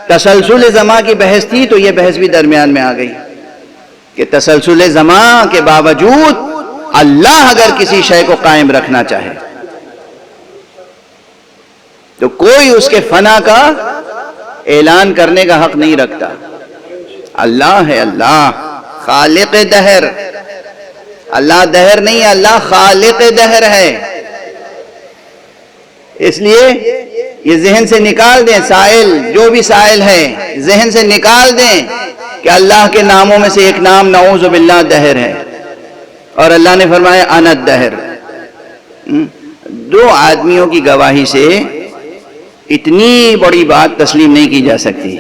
Speaker 2: تسلسل زمان کی بحث تھی تو یہ بحث بھی درمیان میں آ گئی کہ تسلسل زمان کے باوجود اللہ اگر کسی شے کو قائم رکھنا چاہے تو کوئی اس کے فنا کا اعلان کرنے کا حق نہیں رکھتا۔ اللہ ہے، اللہ خالق دہر، اللہ دہر نہیں ہے، اللہ خالق دہر ہے۔ اس لیے یہ ذہن سے نکال دیں، سائل جو بھی سائل ہے ذہن سے نکال دیں کہ اللہ کے ناموں میں سے ایک نام نعوذ باللہ دہر ہے، اور اللہ نے فرمایا انا الدہر۔ دو آدمیوں کی گواہی سے اتنی بڑی بات تسلیم نہیں کی جا سکتی۔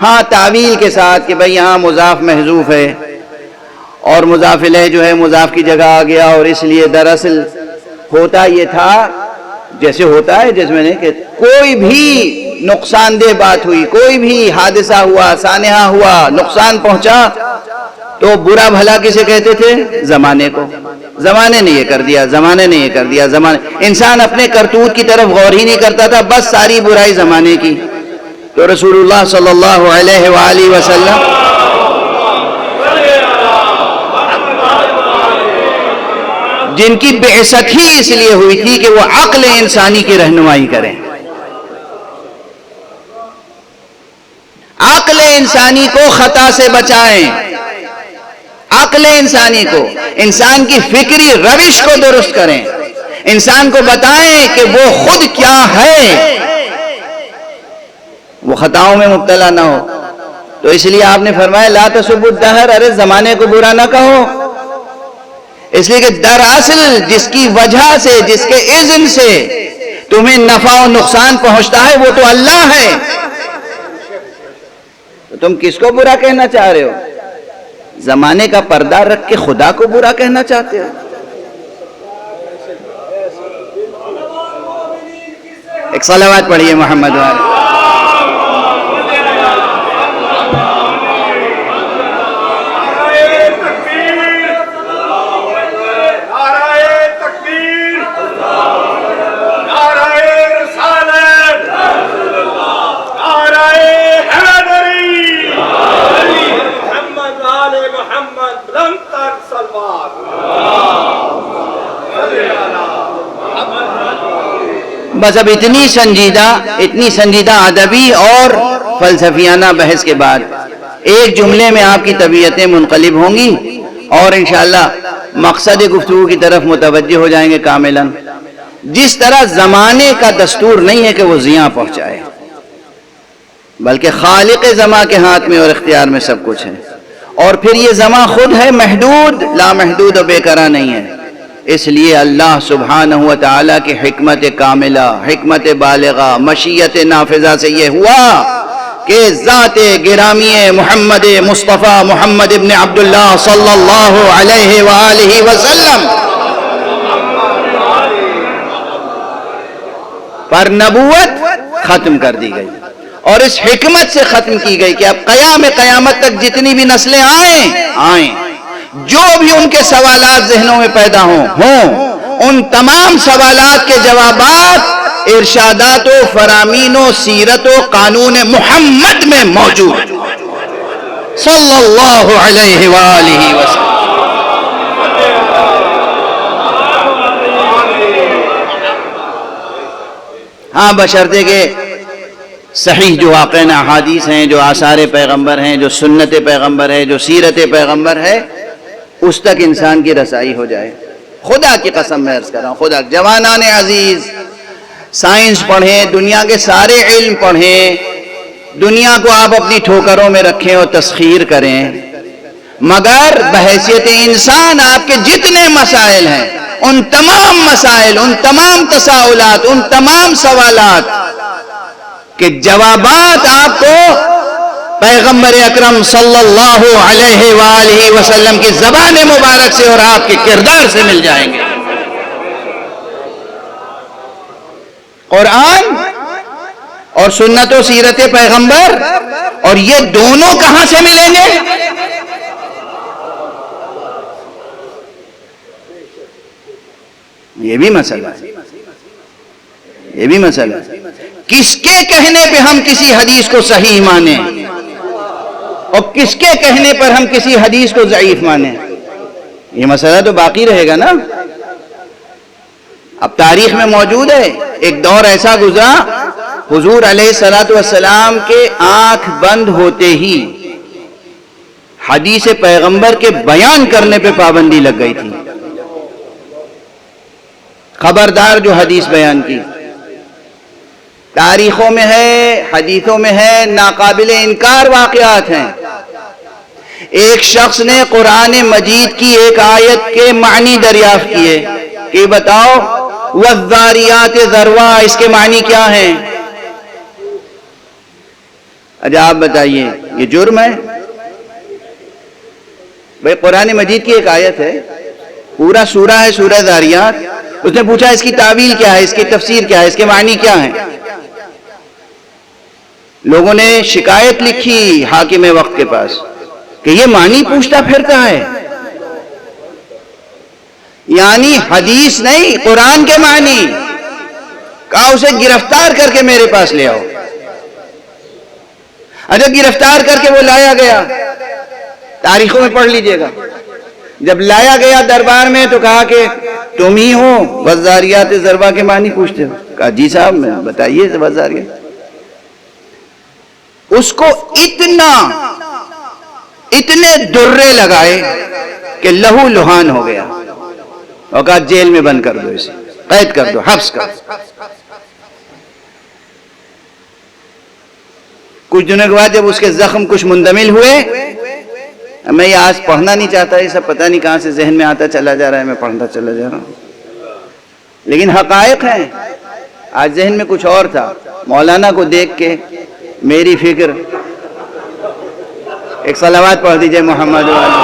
Speaker 2: ہاں تعویل کے ساتھ کہ بھئی یہاں مضاف محذوف ہے اور مضاف الیہ جو ہے مضاف کی جگہ آ گیا، اور اس لیے دراصل ہوتا یہ تھا جیسے ہوتا ہے جس میں نے کہ کوئی بھی نقصان دہ بات ہوئی، کوئی بھی حادثہ ہوا، سانحہ ہوا، نقصان پہنچا تو برا بھلا کسے کہتے تھے؟ زمانے کو. زمانے نے یہ کر دیا، زمانے نے یہ کر دیا، انسان اپنے کرتوت کی طرف غور ہی نہیں کرتا تھا، بس ساری برائی زمانے کی. تو رسول اللہ صلی اللہ علیہ وآلہ وسلم جن کی بعثت ہی اس لیے ہوئی تھی کہ وہ عقل انسانی کی رہنمائی کریں، عقل انسانی کو خطا سے بچائیں، عقل انسانی کو، انسان کی فکری روش کو درست کریں، انسان کو بتائیں کہ وہ خود کیا ہے، وہ خطاؤں میں مبتلا نہ ہو. تو اس لیے آپ نے فرمایا لا تسبوا الدہر، ارے زمانے کو برا نہ کہو، اس لیے کہ دراصل جس کی وجہ سے، جس کے اذن سے تمہیں نفع و نقصان پہنچتا ہے وہ تو اللہ ہے. تو تم کس کو برا کہنا چاہ رہے ہو؟ زمانے کا پردہ رکھ کے خدا کو برا کہنا چاہتے ہو؟ ایک صلوات پڑھیے محمد والے. بس اب اتنی سنجیدہ ادبی اور فلسفیانہ بحث کے بعد ایک جملے میں آپ کی طبیعتیں منقلب ہوں گی اور انشاءاللہ مقصد گفتگو کی طرف متوجہ ہو جائیں گے کاملاً. جس طرح زمانے کا دستور نہیں ہے کہ وہ زیاں پہنچائے، بلکہ خالق زماں کے ہاتھ میں اور اختیار میں سب کچھ ہے، اور پھر یہ زماں خود ہے محدود، لامحدود و بے کرا نہیں ہے. اس لیے اللہ سبحانہ و تعالیٰ کی حکمت کاملہ، حکمت بالغہ، مشیت نافذہ سے یہ ہوا کہ ذات گرامی محمد مصطفیٰ محمد ابن عبداللہ صلی اللہ علیہ وآلہ وسلم پر نبوت ختم کر دی گئی، اور اس حکمت سے ختم کی گئی کہ اب قیامت تک جتنی بھی نسلیں آئیں، جو بھی ان کے سوالات ذہنوں میں پیدا ہوں ان تمام سوالات کے جوابات ارشادات و فرامین و سیرت و قانون محمد میں موجود صلی اللہ علیہ وآلہ وسلم. ہاں بشرطے کہ صحیح جو واقع احادیث ہیں، جو آثار پیغمبر ہیں، جو سنت پیغمبر ہے، جو سیرت پیغمبر ہے، اس تک انسان کی رسائی ہو جائے. خدا کی قسم میں عرض کر رہا ہوں، خدا جوانان عزیز سائنس پڑھیں، دنیا کے سارے علم پڑھیں، دنیا کو آپ اپنی ٹھوکروں میں رکھیں اور تسخیر کریں، مگر بحیثیت انسان آپ کے جتنے مسائل ہیں ان تمام مسائل، ان تمام تساؤلات، ان تمام سوالات کے جوابات آپ کو پیغمبر اکرم صلی اللہ علیہ وآلہ وسلم کی زبان مبارک سے اور آپ کے کردار سے مل جائیں گے. قرآن اور سنت و سیرت پیغمبر، اور یہ دونوں کہاں سے ملیں گے؟ یہ بھی مسئلہ ہے، یہ بھی مسئلہ ہے. کس کے کہنے پہ ہم کسی حدیث کو صحیح مانیں اور کس کے کہنے پر ہم کسی حدیث کو ضعیف مانیں؟ یہ مسئلہ تو باقی رہے گا نا. اب تاریخ میں موجود ہے، ایک دور ایسا گزرا حضور علیہ الصلوۃ والسلام کے آنکھ بند ہوتے ہی حدیث پیغمبر کے بیان کرنے پہ پابندی لگ گئی تھی. خبردار جو حدیث بیان کی، تاریخوں میں ہے، حدیثوں میں ہے، ناقابل انکار واقعات ہیں. ایک شخص نے قرآن مجید کی ایک آیت کے معنی دریافت کیے کہ بتاؤ والذاریات ذروا، اس کے معنی کیا ہیں؟ اچھا آپ بتائیے، یہ جرم ہے؟ بھئی قرآن مجید کی ایک آیت ہے، پورا سورہ ہے سورہ ذاریات. اس نے پوچھا اس کی تعویل کیا ہے، اس کی تفسیر کیا ہے، اس کے معنی کیا ہیں؟ لوگوں نے شکایت لکھی حاکم وقت کے پاس کہ یہ معنی پوچھتا پھرتا ہے، یعنی حدیث نہیں قرآن کے معنی، کہا اسے گرفتار کر کے میرے پاس لے آؤ۔ اچھا گرفتار کر کے وہ لایا گیا، تاریخوں میں پڑھ لیجئے گا، جب لایا گیا دربار میں تو کہا کہ تم ہی ہو وزاریات ضربہ کے معنی پوچھتے ہو؟ کہا جی صاحب میں بتائیے وزاریات۔ اس کو اتنے درے لگائے کہ لہو لہان ہو گیا، اور کہا جیل میں بند کر دو، اسے قید کر دو، حبس کر دو۔ کچھ دنوں کے بعد جب اس کے زخم کچھ مندمل ہوئے، میں یہ آج پڑھنا نہیں چاہتا، یہ سب پتہ نہیں کہاں سے ذہن میں آتا چلا جا رہا ہے، میں پڑھتا چلا جا رہا ہوں، لیکن حقائق ہیں۔ آج ذہن میں کچھ اور تھا، مولانا کو دیکھ کے میری فکر، ایک صلوات پڑھ دیجئے محمد والی۔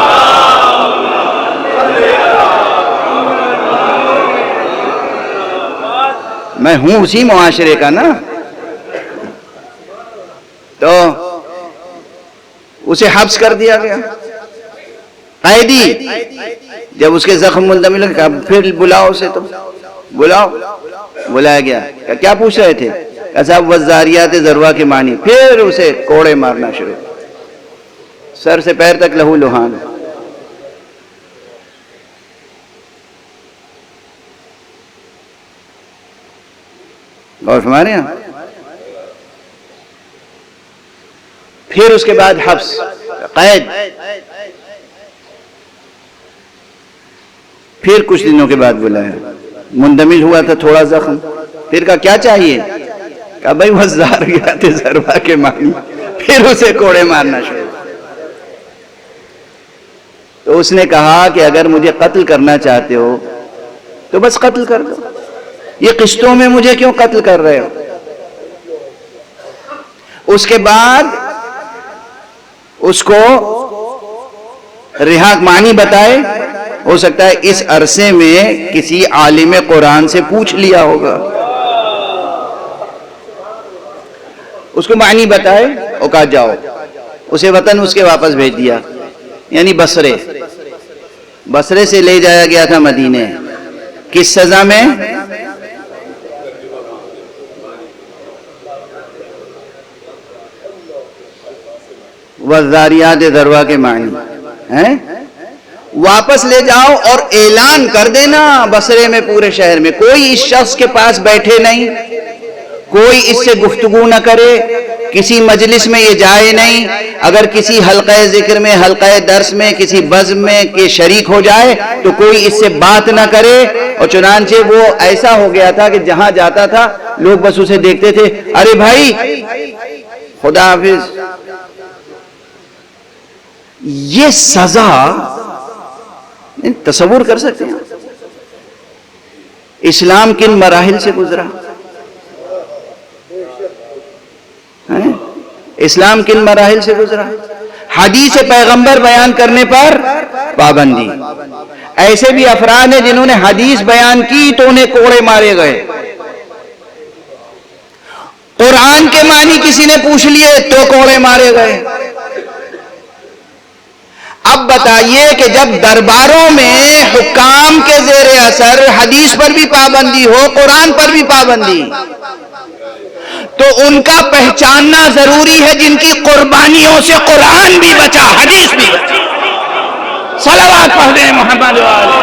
Speaker 2: میں ہوں اسی معاشرے کا نا، تو اسے حبس کر دیا گیا، قیدی۔ جب اس کے زخم مندمل ہوئے، کہا پھر بلاؤ اسے، تو بلاؤ، بلایا گیا۔ کیا پوچھ رہے تھے؟ کہا صاحب وزاریات ذروہ کے معنی۔ پھر اسے کوڑے مارنا شروع، سر سے پیر تک لہو لہان۔ اور ہمارے یہاں پھر اس کے بعد حبس، قید۔ پھر کچھ دنوں کے بعد بلایا، مندمل ہوا تھا تھوڑا زخم، پھر کہا کیا چاہیے؟ کہا بھائی وزاریات ضربہ کے معنی۔ پھر اسے کوڑے مارنا شروع۔ تو اس نے کہا کہ اگر مجھے قتل کرنا چاہتے ہو تو بس قتل کر دو، یہ قسطوں میں مجھے کیوں قتل کر رہے ہو؟ اس کے بعد اس کو رہا معنی بتائے، ہو سکتا ہے اس عرصے میں کسی عالم قرآن سے پوچھ لیا ہوگا، اس کو معنی بتائے، اور کہا جاؤ۔ اسے وطن اس کے واپس بھیج دیا، یعنی بصرے سے لے جایا گیا تھا مدینے۔ کس سزا میں؟ وزاریات ذروہ کے معنی ہیں، واپس لے جاؤ اور اعلان کر دینا بصرے میں، پورے شہر میں کوئی اس شخص کے پاس بیٹھے نہیں، کوئی اس سے گفتگو نہ کرے، کسی مجلس میں یہ جائے نہیں، اگر کسی حلقہ ذکر میں، حلقہ درس میں، کسی بزم میں کہ شریک ہو جائے تو کوئی اس سے بات نہ کرے۔ اور چنانچہ وہ ایسا ہو گیا تھا کہ جہاں جاتا تھا لوگ بس اسے دیکھتے تھے، ارے بھائی خدا حافظ۔ یہ سزا تصور کر سکتے ہیں اسلام کن مراحل سے گزرا، اسلام کن مراحل سے گزرا۔ حدیث پیغمبر بیان کرنے پر پابندی، ایسے بھی افراد ہیں جنہوں نے حدیث بیان کی تو انہیں کوڑے مارے گئے۔ قرآن کے معنی کسی نے پوچھ لیے تو کوڑے مارے گئے۔ اب بتائیے کہ جب درباروں میں حکام کے زیر اثر حدیث پر بھی پابندی ہو، قرآن پر بھی پابندی، تو ان کا پہچاننا ضروری ہے جن کی قربانیوں سے قرآن بھی بچا، حدیث بھی بچا۔ صلوات پڑھ دیں محمد والے۔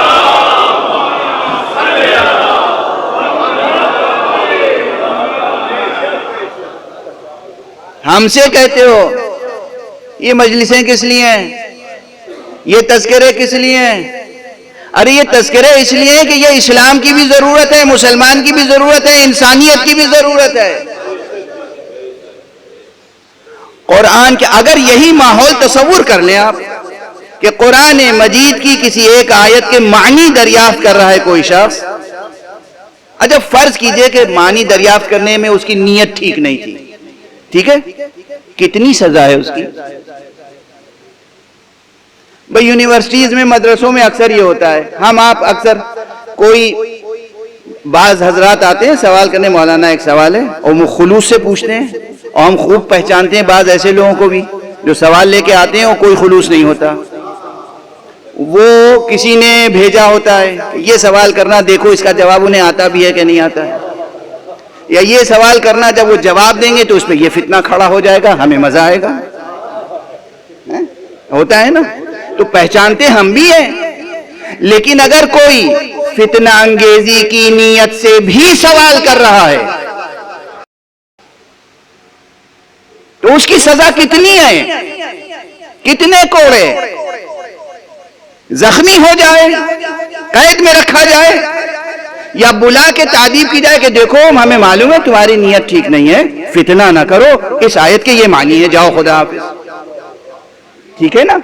Speaker 2: ہم سے کہتے ہو یہ مجلسیں کس لیے ہیں، یہ تذکرے کس لیے ہیں؟ ارے یہ تذکرے اس لیے ہیں کہ یہ اسلام کی بھی ضرورت ہے، مسلمان کی بھی ضرورت ہے، انسانیت کی بھی ضرورت ہے۔ قرآن کے اگر یہی ماحول تصور کر لیں آپ کہ قرآن مجید کی کسی ایک آیت کے معنی دریافت کر رہا ہے کوئی شخص، اچھا فرض کیجئے کہ معنی دریافت کرنے میں اس کی نیت ٹھیک نہیں تھی، ٹھیک ہے، کتنی سزا ہے اس کی؟ بھئی یونیورسٹیز میں، مدرسوں میں اکثر یہ ہوتا ہے، ہم آپ اکثر کوئی بعض حضرات آتے ہیں سوال کرنے، مولانا ایک سوال ہے، اور وہ خلوص سے پوچھتے ہیں، اور ہم خوب پہچانتے ہیں بعض ایسے لوگوں کو بھی جو سوال لے کے آتے ہیں وہ کوئی خلوص نہیں ہوتا، وہ کسی نے بھیجا ہوتا ہے کہ یہ سوال کرنا، دیکھو اس کا جواب انہیں آتا بھی ہے کہ نہیں آتا ہے، یا یہ سوال کرنا، جب وہ جواب دیں گے تو اس پہ یہ فتنہ کھڑا ہو جائے گا، ہمیں مزہ آئے گا، ہوتا ہے نا؟ تو پہچانتے ہم بھی ہیں، لیکن اگر کوئی فتنہ انگیزی کی نیت سے بھی سوال کر رہا ہے تو اس کی سزا کتنی ہے، کتنے کوڑے، زخمی ہو جائے، قید میں رکھا جائے، یا بلا کے تعدیب کی جائے کہ دیکھو ہمیں معلوم ہے تمہاری نیت ٹھیک نہیں ہے، فتنہ نہ کرو، اس آیت کے یہ معنی ہے، جاؤ خدا حافظ۔ ٹھیک ہے نا؟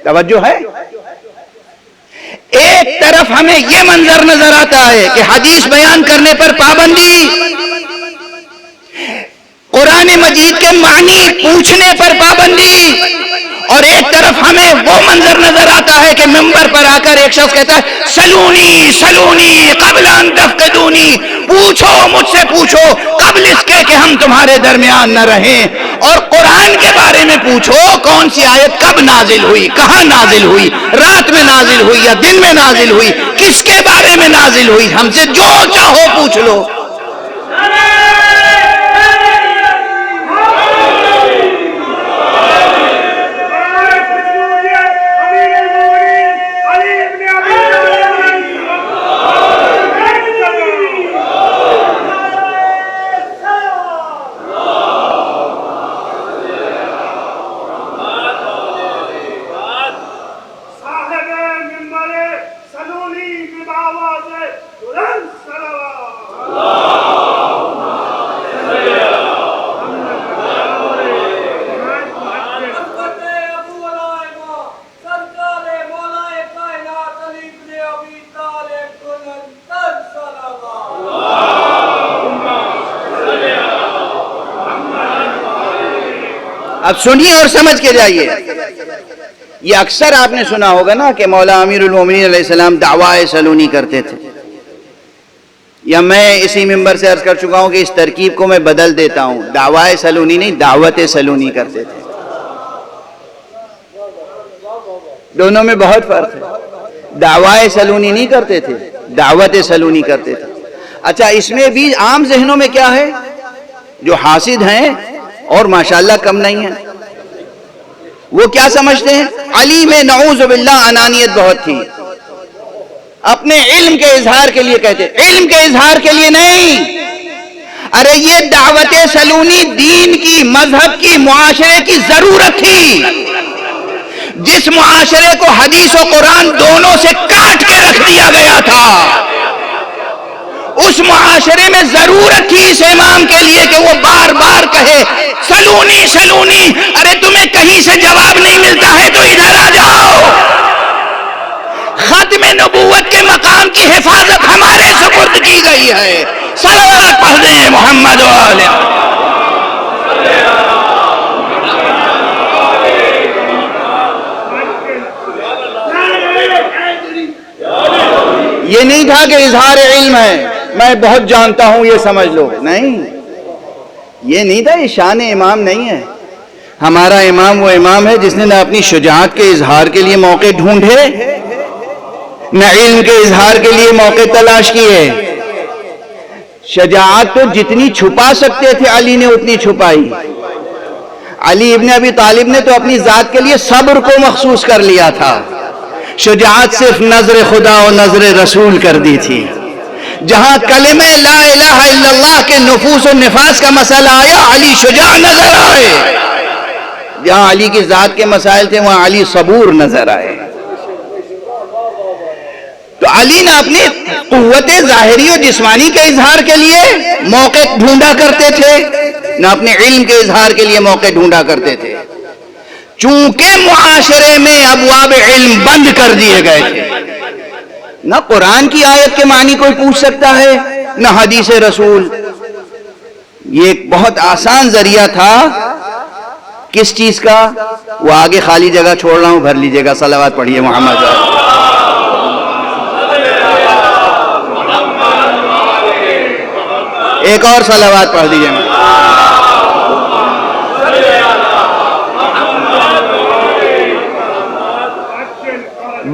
Speaker 2: توجہ ہے؟ ایک طرف ہمیں یہ منظر نظر آتا ہے کہ حدیث بیان کرنے پر پابندی، قرآن مجید کے معنی پوچھنے پر پابندی، اور ایک طرف ہمیں وہ منظر نظر آتا ہے کہ منبر پر آ کر ایک شخص کہتا ہے سلونی سلونی قبل ان تفقدونی، پوچھو مجھ سے پوچھو قبل اس کے کہ ہم تمہارے درمیان نہ رہیں، اور قرآن کے بارے میں پوچھو کون سی آیت کب نازل ہوئی، کہاں نازل ہوئی، رات میں نازل ہوئی یا دن میں نازل ہوئی، کس کے بارے میں نازل ہوئی، ہم سے جو چاہو پوچھ لو۔ اب سنیے اور سمجھ کے جائیے، یہ اکثر آپ نے سنا ہوگا نا کہ مولا امیر المومنین علیہ السلام دعوائے سلونی کرتے تھے، یا میں اسی منبر سے عرض کر چکا ہوں کہ اس ترکیب کو میں بدل دیتا ہوں، دعوائے سلونی نہیں، دعوت سلونی کرتے تھے، دونوں میں بہت فرق ہے، دعوائے سلونی نہیں کرتے تھے، دعوت سلونی کرتے تھے۔ اچھا، اس میں بھی عام ذہنوں میں کیا ہے، جو حاسد ہیں اور ماشاءاللہ کم نہیں ہے، وہ کیا سمجھتے ہیں، علی میں نعوذ باللہ انانیت بہت تھی، اپنے علم کے اظہار کے لیے کہتے، علم کے اظہار کے لیے نہیں، ارے یہ دعوت سلونی دین کی، مذہب کی، معاشرے کی ضرورت تھی، جس معاشرے کو حدیث و قرآن دونوں سے کاٹ کے رکھ دیا گیا تھا، اس معاشرے میں ضرورت تھی اس امام کے لیے کہ وہ بار بار کہے سلونی سلونی، ارے تمہیں کہیں سے جواب نہیں ملتا ہے تو ادھر آ جاؤ، ختم نبوت کے مقام کی حفاظت ہمارے سپرد کی گئی ہے، صلوات پڑھ دیں محمد و آلہ۔ یہ نہیں تھا کہ اظہار علم ہے، میں بہت جانتا ہوں یہ سمجھ لو، نہیں، یہ نہیں تھا، یہ شان امام نہیں ہے۔ ہمارا امام وہ امام ہے جس نے نہ اپنی شجاعت کے اظہار کے لیے موقع ڈھونڈے، نہ علم کے اظہار کے لیے موقع تلاش کیے۔ شجاعت تو جتنی چھپا سکتے تھے علی نے اتنی چھپائی۔ علی ابن ابی طالب نے تو اپنی ذات کے لیے صبر کو مخصوص کر لیا تھا، شجاعت صرف نظر خدا و نظر رسول کر دی تھی۔ جہاں کلمہ لا الہ الا اللہ کے نفوس و نفاس کا مسئلہ آیا، علی شجاع نظر آئے، جہاں علی کی ذات کے مسائل تھے وہاں علی صبور نظر آئے۔ تو علی نہ اپنی قوت ظاہری و جسمانی کے اظہار کے لیے موقع ڈھونڈا کرتے تھے، نہ اپنے علم کے اظہار کے لیے موقع ڈھونڈا کرتے تھے، چونکہ معاشرے میں ابواب علم بند کر دیے گئے تھے۔ نہ قرآن کی آیت کے معنی کوئی پوچھ سکتا ہے، نہ حدیث رسول۔ یہ ایک بہت آسان ذریعہ تھا، کس چیز کا؟ وہ آگے خالی جگہ چھوڑ رہا ہوں، بھر لیجئے گا، صلوات پڑھیے محمد۔ ایک اور صلوات پڑھ دیجئے۔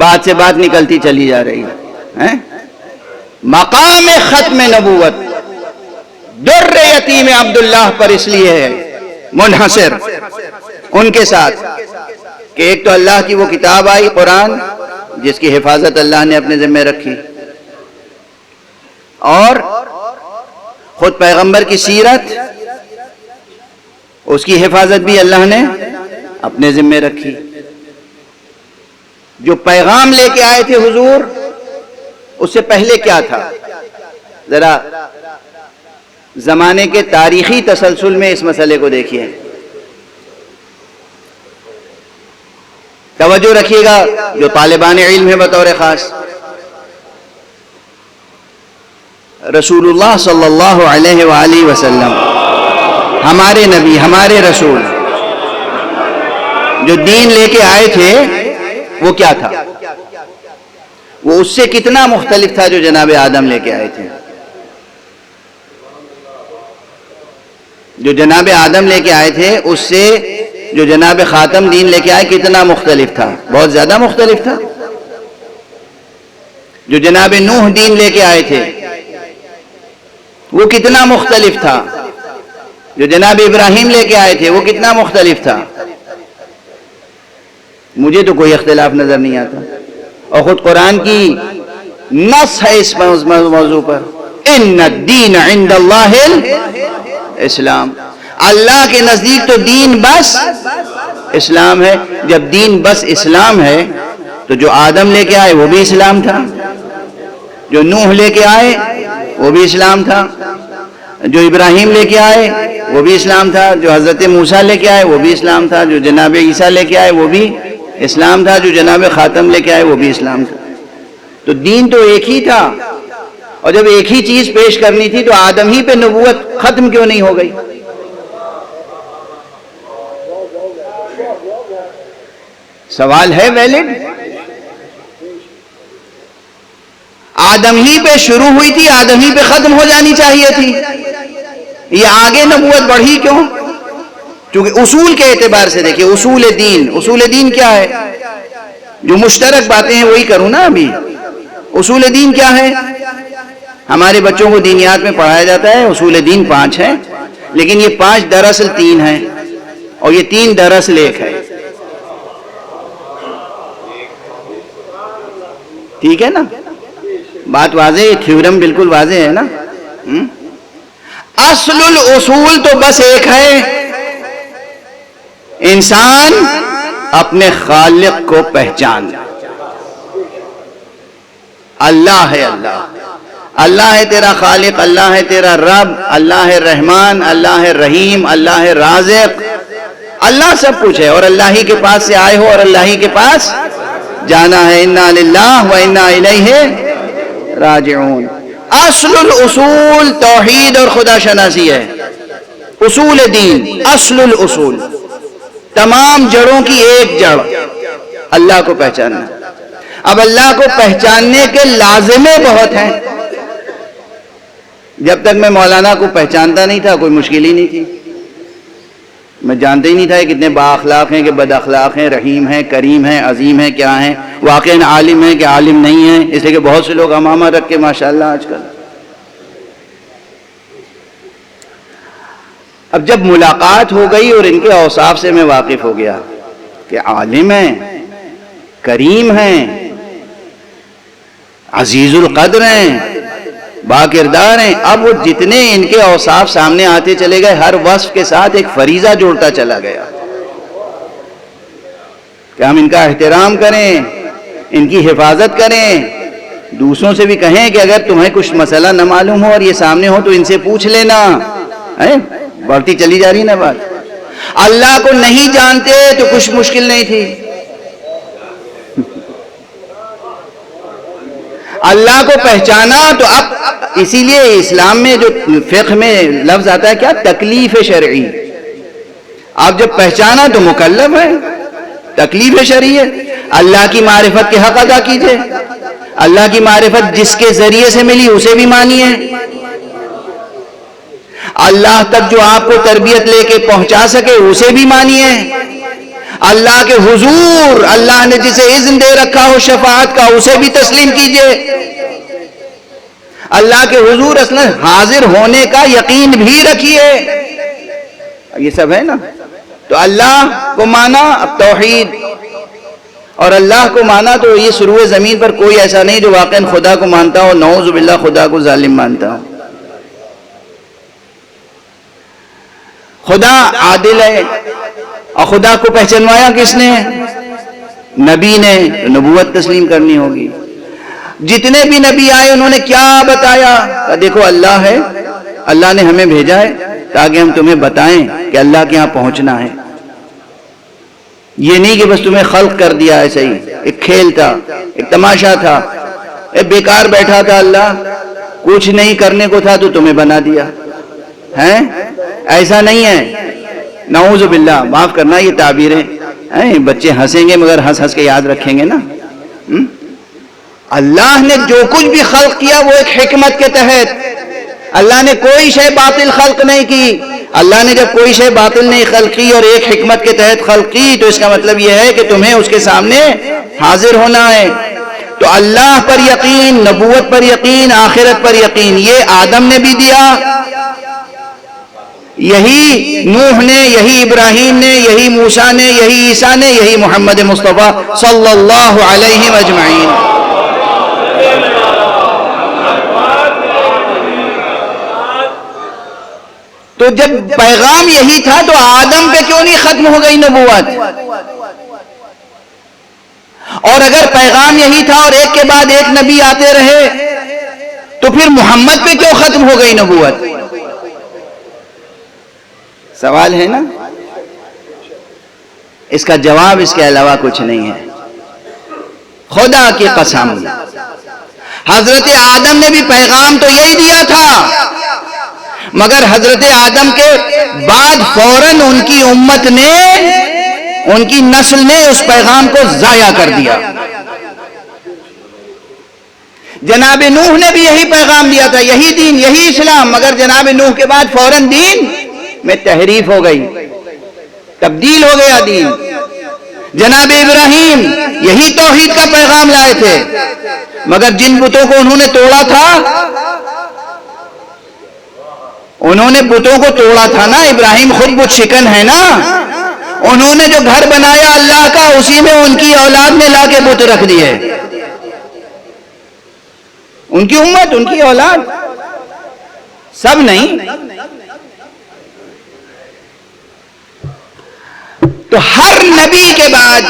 Speaker 2: بات سے بات نکلتی چلی جا رہی ہے. مقام ختم نبوت در یتیم عبداللہ پر اس لیے ہے منحصر ان کے ساتھ کہ ایک تو اللہ کی وہ کتاب آئی قرآن جس کی حفاظت اللہ نے اپنے ذمہ رکھی، اور خود پیغمبر کی سیرت اس کی حفاظت بھی اللہ نے اپنے ذمہ رکھی. جو پیغام لے کے آئے تھے حضور، اس سے پہلے کیا تھا؟ ذرا زمانے کے تاریخی تسلسل میں اس مسئلے کو دیکھیے. توجہ رکھیے گا جو طالبان علم ہے بطور خاص. رسول اللہ صلی اللہ علیہ وآلہ وسلم ہمارے نبی، ہمارے رسول، جو دین لے کے آئے تھے وہ کیا تھا؟ وہ اس سے کتنا مختلف تھا جو جناب آدم لے کے آئے تھے؟ جو جناب آدم لے کے آئے تھے اس سے جو جناب خاتم دین لے کے آئے کتنا مختلف تھا؟ بہت زیادہ مختلف تھا. جو جناب نوح دین لے کے آئے تھے وہ کتنا مختلف تھا. جو جناب ابراہیم لے کے آئے تھے وہ کتنا مختلف تھا. مجھے تو کوئی اختلاف نظر نہیں آتا، اور خود قرآن کی نص ہے اس موضوع پر، ان الدین عند اللہ الاسلام. اللہ کے نزدیک تو دین بس اسلام ہے. جب دین بس اسلام ہے تو جو آدم لے کے آئے وہ بھی اسلام تھا، جو نوح لے کے آئے وہ بھی اسلام تھا، جو ابراہیم لے کے آئے وہ بھی اسلام تھا، جو حضرت موسیٰ لے کے آئے وہ بھی اسلام تھا، جو جناب عیسیٰ لے کے آئے وہ بھی اسلام تھا، جو جناب خاتم لے کے آئے وہ بھی اسلام تھا. تو دین تو ایک ہی تھا، اور جب ایک ہی چیز پیش کرنی تھی تو آدم ہی پہ نبوت ختم کیوں نہیں ہو گئی؟ سوال ہے ویلڈ. آدم ہی پہ شروع ہوئی تھی، آدم ہی پہ ختم ہو جانی چاہیے تھی. یہ آگے نبوت بڑھی کیوں؟ چونکہ اصول کے اعتبار سے دیکھیے، اصول دین کیا ہے؟ جو مشترک باتیں ہیں وہی کروں نا ابھی. اصول دین کیا ہے؟ ہمارے بچوں کو دینیات میں پڑھایا جاتا ہے اصول دین 5 ہیں، لیکن یہ 5 دراصل 3 ہیں، اور یہ 3 دراصل 1 ہے. ٹھیک ہے نا؟ بات واضح ہے، تھیورم بالکل واضح ہے نا. اصل الاصول تو بس ایک ہے، انسان اپنے خالق کو پہچان. اللہ ہے، اللہ ہے تیرا خالق، اللہ ہے تیرا رب، اللہ ہے رحمان، اللہ ہے رحیم، اللہ ہے رازق. اللہ سب کچھ ہے، اور اللہ ہی کے پاس سے آئے ہو اور اللہ ہی کے پاس جانا ہے. انا للہ و انا الیہ راجعون. اصل الاصول توحید اور خدا شناسی ہے. اصول دین اصل الاصول، تمام جڑوں کی ایک جڑ اللہ کو پہچاننا. اب اللہ کو پہچاننے کے لازمے بہت ہیں. جب تک میں مولانا کو پہچانتا نہیں تھا کوئی مشکل ہی نہیں تھی. میں جانتا ہی نہیں تھا کہ کتنے با اخلاق ہیں کہ بد اخلاق ہیں، رحیم ہیں، کریم ہیں، عظیم ہیں، کیا ہیں. واقعاً عالم ہیں کہ عالم نہیں ہیں، اس لیے کہ بہت سے لوگ امامہ رکھ کے ماشاءاللہ آج کل. اب جب ملاقات ہو گئی اور ان کے اوصاف سے میں واقف ہو گیا کہ عالم ہیں، کریم ہیں، عزیز القدر ہیں، با کردار ہیں. اب وہ جتنے ان کے اوصاف سامنے آتے چلے گئے، ہر وصف کے ساتھ ایک فریضہ جوڑتا چلا گیا کہ ہم ان کا احترام کریں، ان کی حفاظت کریں. دوسروں سے بھی کہیں کہ اگر تمہیں کچھ مسئلہ نہ معلوم ہو اور یہ سامنے ہو تو ان سے پوچھ لینا. بڑھتی چلی جا رہی نا بات. اللہ کو نہیں جانتے تو کچھ مشکل نہیں تھی. اللہ کو پہچانا تو اب اسی لیے اسلام میں جو فقہ میں لفظ آتا ہے کیا؟ تکلیف شرعی. آپ جب پہچانا تو مکلف ہے، تکلیف شرعی ہے. اللہ کی معرفت کے حق ادا کیجئے. اللہ کی معرفت جس کے ذریعے سے ملی اسے بھی مانیے. اللہ تک جو آپ کو تربیت لے کے پہنچا سکے اسے بھی مانیے. اللہ کے حضور اللہ نے جسے اذن دے رکھا ہو شفاعت کا اسے بھی تسلیم کیجئے. اللہ کے حضور اصلا حاضر ہونے کا یقین بھی رکھیے. یہ سب ہے نا. تو اللہ کو مانا اب توحید، اور اللہ کو مانا تو یہ سروے زمین پر کوئی ایسا نہیں جو واقعاً خدا کو مانتا ہو، نعوذ باللہ خدا کو ظالم مانتا ہو. خدا عادل ہے، اور خدا کو پہچانوایا کس نے؟ نبی نے. نبوت تسلیم کرنی ہوگی. جتنے بھی نبی آئے انہوں نے کیا بتایا؟ دیکھو اللہ ہے، اللہ نے ہمیں بھیجا ہے تاکہ ہم تمہیں بتائیں کہ اللہ کے ہاں پہنچنا ہے. یہ نہیں کہ بس تمہیں خلق کر دیا ایسے ہی، ایک کھیل تھا، ایک تماشا تھا، ایک بیکار بیٹھا تھا اللہ، کچھ نہیں کرنے کو تھا تو تمہیں بنا دیا ہے. ایسا نہیں ہے. نعوذ باللہ، معاف کرنا یہ تعبیریں بچے ہنسیں گے مگر ہنس ہنس کے یاد رکھیں گے نا. اللہ نے جو کچھ بھی خلق کیا وہ ایک حکمت کے تحت. اللہ نے کوئی شے باطل خلق نہیں کی. اللہ نے جب کوئی شے باطل نہیں خلق کی اور ایک حکمت کے تحت خلق کی تو اس کا مطلب یہ ہے کہ تمہیں اس کے سامنے حاضر ہونا ہے. تو اللہ پر یقین، نبوت پر یقین، آخرت پر یقین، یہ آدم نے بھی دیا، یہی نوح نے، یہی ابراہیم نے، یہی موسیٰ نے، یہی عیسیٰ نے، یہی محمد مصطفیٰ صلی اللہ علیہ اجمعین. تو جب پیغام یہی تھا تو آدم پہ کیوں نہیں ختم ہو گئی نبوت؟ اور اگر پیغام یہی تھا اور ایک کے بعد ایک نبی آتے رہے تو پھر محمد پہ کیوں ختم ہو گئی نبوت؟ سوال ہے نا. اس کا جواب اس کے علاوہ کچھ نہیں ہے. خدا کی قسم حضرت آدم نے بھی پیغام تو یہی دیا تھا، مگر حضرت آدم کے بعد فوراً ان کی امت نے، ان کی نسل نے اس پیغام کو ضائع کر دیا. جناب نوح نے بھی یہی پیغام دیا تھا، یہی دین، یہی اسلام، مگر جناب نوح کے بعد فوراً دین میں تحریف ہو گئی، تبدیل ہو گیا دین. جناب ابراہیم یہی توحید کا پیغام لائے تھے، مگر جن بتوں کو انہوں نے توڑا تھا، انہوں نے بتوں کو توڑا تھا نا. ابراہیم خود بت شکن ہے نا. انہوں نے جو گھر بنایا اللہ کا اسی میں ان کی اولاد نے لا کے بت رکھ دیے. ان کی امت، ان کی اولاد، سب نہیں. تو ہر نبی کے بعد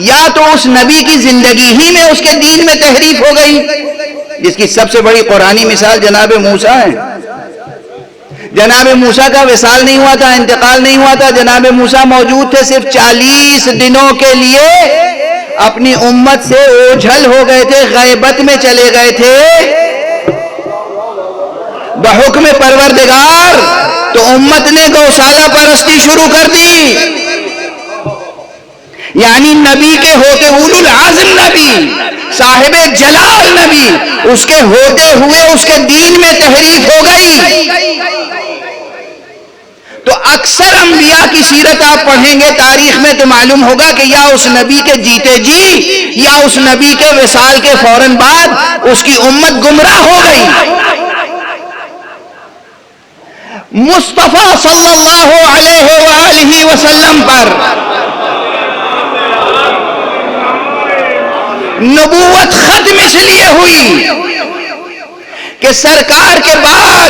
Speaker 2: یا تو اس نبی کی زندگی ہی میں اس کے دین میں تحریف ہو گئی، جس کی سب سے بڑی قرآنی مثال جناب موسیٰ ہے. جناب موسیٰ کا وصال نہیں ہوا تھا، انتقال نہیں ہوا تھا. جناب موسیٰ موجود تھے، صرف 40 دنوں کے لیے اپنی امت سے اوجھل ہو گئے تھے، غیبت میں چلے گئے تھے بحکم پروردگار. تو امت نے گوشالہ پرستی شروع کر دی. یعنی نبی کے ہوتے، اولو العزم نبی، صاحب جلال نبی، اس کے ہوتے ہوئے اس کے دین میں تحریف ہو گئی. تو اکثر انبیاء کی سیرت آپ پڑھیں گے تاریخ میں تو معلوم ہوگا کہ یا اس نبی کے جیتے جی یا اس نبی کے وصال کے فوراً بعد اس کی امت گمراہ ہو گئی. مصطفیٰ صلی اللہ علیہ وآلہ وسلم پر نبوت ختم اس لیے ہوئی کہ سرکار کے بعد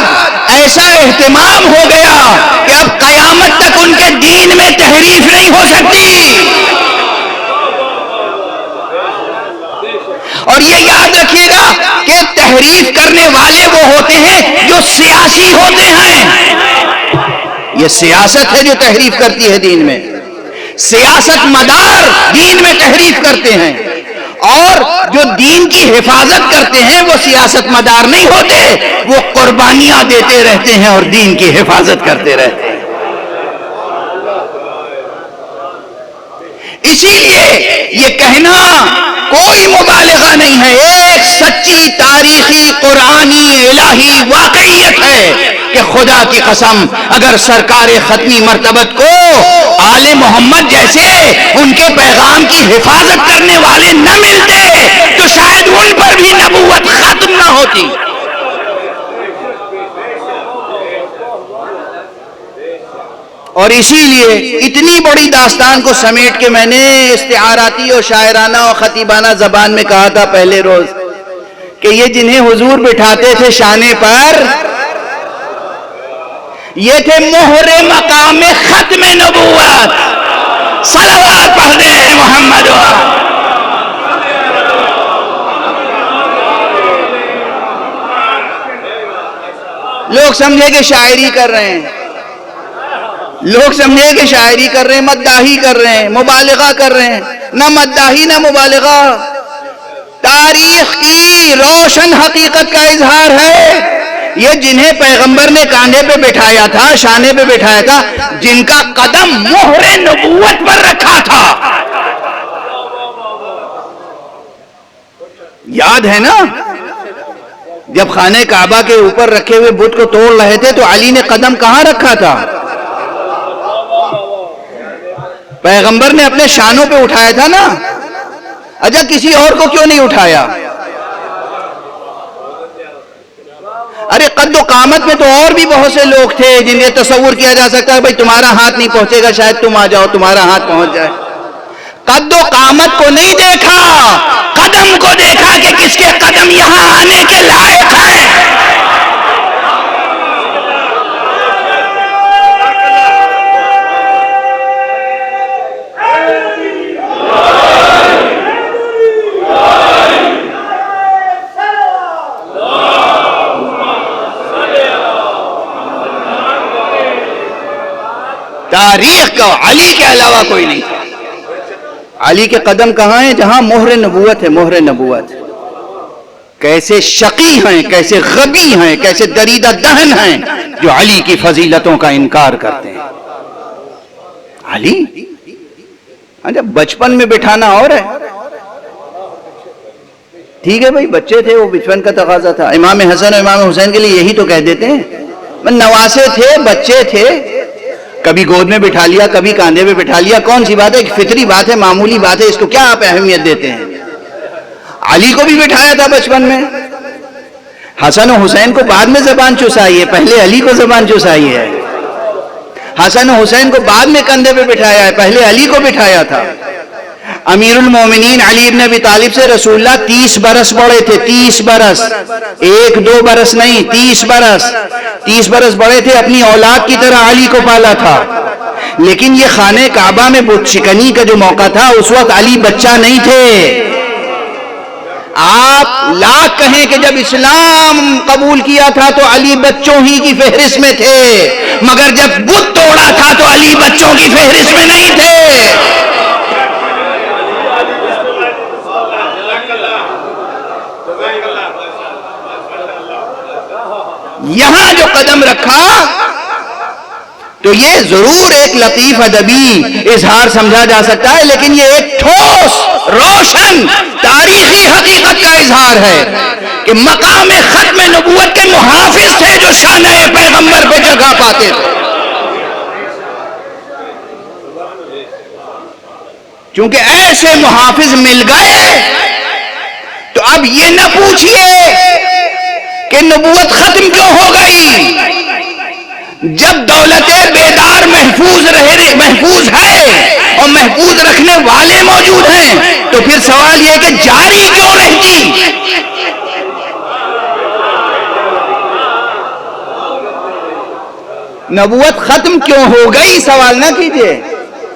Speaker 2: ایسا اہتمام ہو گیا کہ اب قیامت تک ان کے دین میں تحریف نہیں ہو سکتی. اور یہ یاد رکھیے گا کہ تحریف کرنے والے وہ ہوتے ہیں جو سیاسی ہوتے ہیں. یہ سیاست ہے جو تحریف کرتی ہے دین میں. سیاست مدار دین میں تحریف کرتے ہیں، اور جو دین کی حفاظت کرتے ہیں وہ سیاست مدار نہیں ہوتے، وہ قربانیاں دیتے رہتے ہیں اور دین کی حفاظت کرتے رہتے ہیں. اسی لیے یہ کہنا کوئی مبالغہ نہیں ہے، ایک سچی تاریخی قرآنی الہی واقعیت ہے کہ خدا کی قسم اگر سرکار ختمی مرتبت کو آل محمد جیسے ان کے پیغام کی حفاظت کرنے والے نہ ملتے تو شاید ان پر بھی نبوت ختم نہ ہوتی. اور اسی لیے اتنی بڑی داستان کو سمیٹ کے میں نے استعاراتی اور شاعرانہ اور خطیبانہ زبان میں کہا تھا پہلے روز کہ یہ جنہیں حضور بٹھاتے تھے شانے پر یہ تھے مہر مقام ختم نبوت. صلوات پڑھ دیں محمد. لوگ سمجھے کہ شاعری کر رہے ہیں، لوگ سمجھے کہ شاعری کر رہے ہیں، مداحی کر رہے ہیں، مبالغہ کر رہے ہیں. نہ مداحی نہ مبالغہ، تاریخ کی روشن حقیقت کا اظہار ہے. یہ جنہیں پیغمبر نے کاندھے پہ بٹھایا تھا، شانے پہ بٹھایا تھا، جن کا قدم مہر نبوت پر رکھا تھا. یاد ہے نا جب خانہ کعبہ کے اوپر رکھے ہوئے بت کو توڑ رہے تھے تو علی نے قدم کہاں رکھا تھا؟ پیغمبر نے اپنے شانوں پہ اٹھایا تھا نا. اچھا کسی اور کو کیوں نہیں اٹھایا؟ ارے قد و قامت میں تو اور بھی بہت سے لوگ تھے جن کے تصور کیا جا سکتا ہے بھائی تمہارا ہاتھ نہیں پہنچے گا، شاید تم آ جاؤ تمہارا ہاتھ پہنچ جائے. قد و قامت کو نہیں دیکھا، قدم کو دیکھا کہ کس کے قدم یہاں آنے کے لائق ہیں. تاریخ کا علی کے علاوہ کوئی نہیں تھا. علی کے قدم کہاں ہیں؟ جہاں مہر نبوت ہے. مہر نبوت کیسے شقی ہیں، کیسے غبی ہیں، کیسے دریدہ دہن ہیں جو علی کی فضیلتوں کا انکار کرتے ہیں. علی جب بچپن میں بٹھانا اور ہے، ٹھیک ہے بھائی بچے تھے، وہ بچپن کا تقاضا تھا. امام حسن اور امام حسین کے لیے یہی تو کہہ دیتے ہیں. نواسے تھے، بچے تھے، کبھی گود میں بٹھا لیا، کبھی کاندھے پہ بٹھا لیا. کون سی بات ہے؟ ایک فطری بات ہے، معمولی بات ہے. اس کو کیا آپ اہمیت دیتے ہیں؟ علی کو بھی بٹھایا تھا بچپن میں. حسن و حسین کو بعد میں زبان چسائی ہے، پہلے علی کو زبان چسائی ہے. حسن و حسین کو بعد میں کندھے پہ بٹھایا ہے، پہلے علی کو بٹھایا تھا. امیر المومنین علی ابن ابی طالب سے رسول اللہ 30 برس بڑے تھے. 30 برس، 1-2 برس نہیں، 30 برس. 30 برس بڑے تھے، اپنی اولاد کی طرح علی کو پالا تھا. لیکن یہ خانہ کعبہ میں بت شکنی کا جو موقع تھا اس وقت علی بچہ نہیں تھے. آپ لاکھ کہیں کہ جب اسلام قبول کیا تھا تو علی بچوں ہی کی فہرست میں تھے، مگر جب بت توڑا تھا تو علی بچوں کی فہرست میں نہیں تھے. یہاں جو قدم رکھا تو یہ ضرور ایک لطیف ادبی اظہار سمجھا جا سکتا ہے، لیکن یہ ایک ٹھوس روشن تاریخی حقیقت کا اظہار ہے کہ مقام ختم نبوت کے محافظ تھے جو شانہ پیغمبر پہ جگہ پاتے تھے. چونکہ ایسے محافظ مل گئے تو اب یہ نہ پوچھئے کہ نبوت ختم کیوں ہو گئی. جب دولت بیدار محفوظ ہے اور محفوظ رکھنے والے موجود ہیں تو پھر سوال یہ کہ جاری کیوں رہتی. نبوت ختم کیوں ہو گئی سوال نہ کیجئے.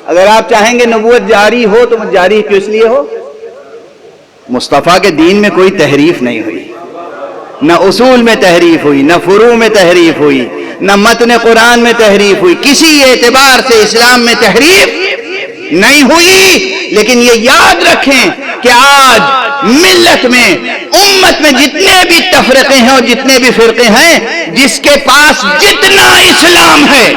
Speaker 2: اگر آپ چاہیں گے نبوت جاری ہو تو جاری کس لیے ہو؟ مصطفیٰ کے دین میں کوئی تحریف نہیں ہوئی، نہ اصول میں تحریف ہوئی، نہ فروع میں تحریف ہوئی، نہ متن قرآن میں تحریف ہوئی. کسی اعتبار سے اسلام میں تحریف نہیں ہوئی. لیکن یہ یاد رکھیں کہ آج ملت میں، امت میں جتنے بھی تفرقے ہیں اور جتنے بھی فرقے ہیں، جس کے پاس جتنا اسلام ہے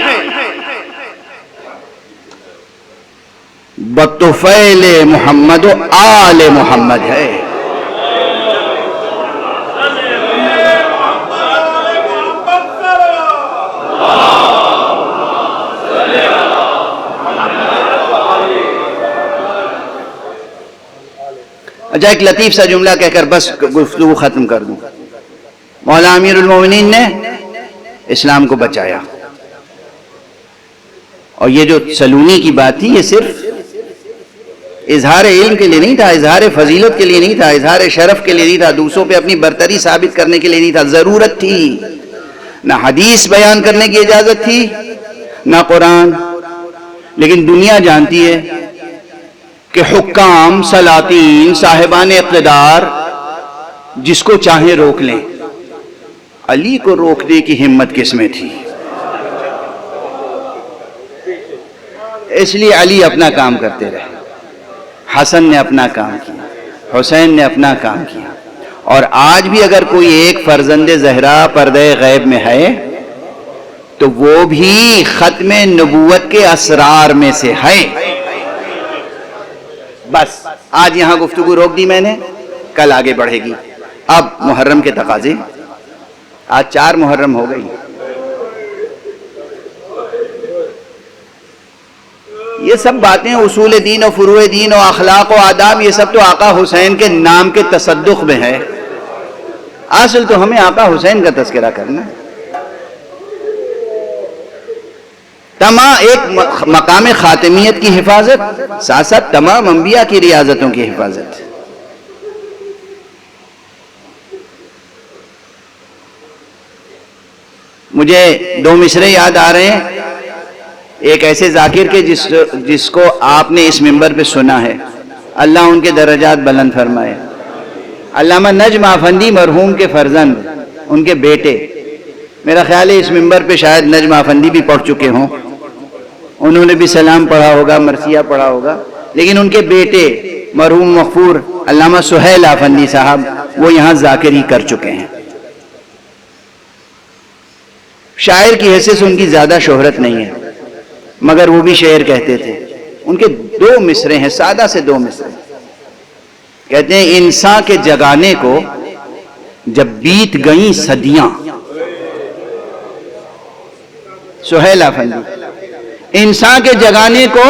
Speaker 2: بطفیل محمد و آل محمد ہے. اچھا ایک لطیف سا جملہ کہہ کر بس گفتگو ختم کر دوں. مولا امیر المومنین نے اسلام کو بچایا، اور یہ جو سلونی کی بات تھی یہ صرف اظہار علم کے لیے نہیں تھا، اظہار فضیلت کے لیے نہیں تھا، اظہار شرف کے لیے نہیں تھا، دوسروں پہ اپنی برتری ثابت کرنے کے لیے نہیں تھا. ضرورت تھی، نہ حدیث بیان کرنے کی اجازت تھی نہ قرآن. لیکن دنیا جانتی ہے کہ حکام، سلاطین، صاحبان اقتدار جس کو چاہیں روک لیں. علی کو روکنے کی ہمت کس میں تھی؟ اس لیے علی اپنا کام کرتے رہے، حسن نے اپنا کام کیا، حسین نے اپنا کام کیا. اور آج بھی اگر کوئی ایک فرزند زہرا پردہ غیب میں ہے تو وہ بھی ختم نبوت کے اسرار میں سے ہے. بس آج یہاں گفتگو روک دی میں نے، کل آگے بڑھے گی. اب محرم کے تقاضے، آج 4 محرم ہو گئی. یہ سب باتیں اصول دین و فروع دین و اخلاق و آداب، یہ سب تو آقا حسین کے نام کے تصدق میں ہے. اصل تو ہمیں آقا حسین کا تذکرہ کرنا ہے. ایک مقام خاتمیت کی حفاظت، ساتھ ساتھ تمام انبیاء کی ریاضتوں کی حفاظت. مجھے 2 مصرے یاد آ رہے ہیں. ایک ایسے ذاکر کے جس کو آپ نے اس منبر پہ سنا ہے، اللہ ان کے درجات بلند فرمائے. علامہ نجم آفندی مرحوم کے فرزند، ان کے بیٹے، میرا خیال ہے اس منبر پہ شاید نجم آفندی بھی پڑھ چکے ہوں، انہوں نے بھی سلام پڑھا ہوگا، مرثیہ پڑھا ہوگا. لیکن ان کے بیٹے مرحوم مغفور علامہ سہیل آفندی صاحب، وہ یہاں ذاکری کر چکے ہیں. شاعر کی حیثیت سے ان کی زیادہ شہرت نہیں ہے، مگر وہ بھی شعر کہتے تھے. ان کے 2 مصرے ہیں، سادہ سے 2 مصرے. کہتے ہیں انسان کے جگانے کو جب بیت گئیں صدیاں. سہیل آفندی، انسان کے جگانے کو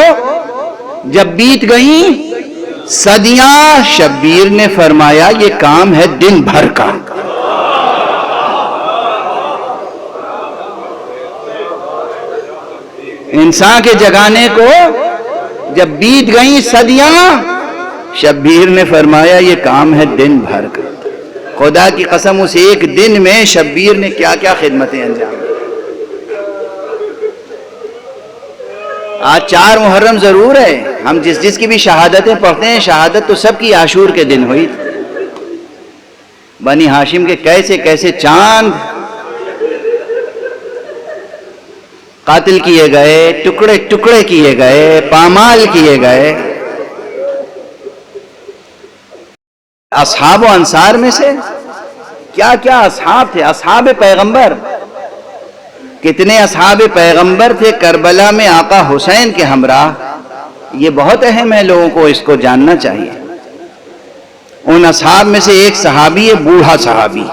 Speaker 2: جب بیت گئیں صدیاں، شبیر نے فرمایا یہ کام ہے دن بھر کا. انسان کے جگانے کو جب بیت گئیں صدیاں، شبیر نے فرمایا یہ کام ہے دن بھر کا. خدا کی قسم اس ایک دن میں شبیر نے کیا کیا خدمتیں انجام دی. آج 4 محرم ضرور ہے، ہم جس کی بھی شہادتیں پڑھتے ہیں، شہادت تو سب کی عاشور کے دن ہوئی. بنی ہاشم کے کیسے کیسے چاند قاتل کیے گئے، ٹکڑے ٹکڑے کیے گئے، پامال کیے گئے. اصحاب و انصار میں سے کیا کیا اصحاب تھے، اصحاب پیغمبر. کتنے اصحاب پیغمبر تھے کربلا میں آقا حسین کے ہمراہ. یہ بہت اہم ہے، لوگوں کو اس کو جاننا چاہیے. ان اصحاب میں سے ایک صحابی ہے، بوڑھا صحابی.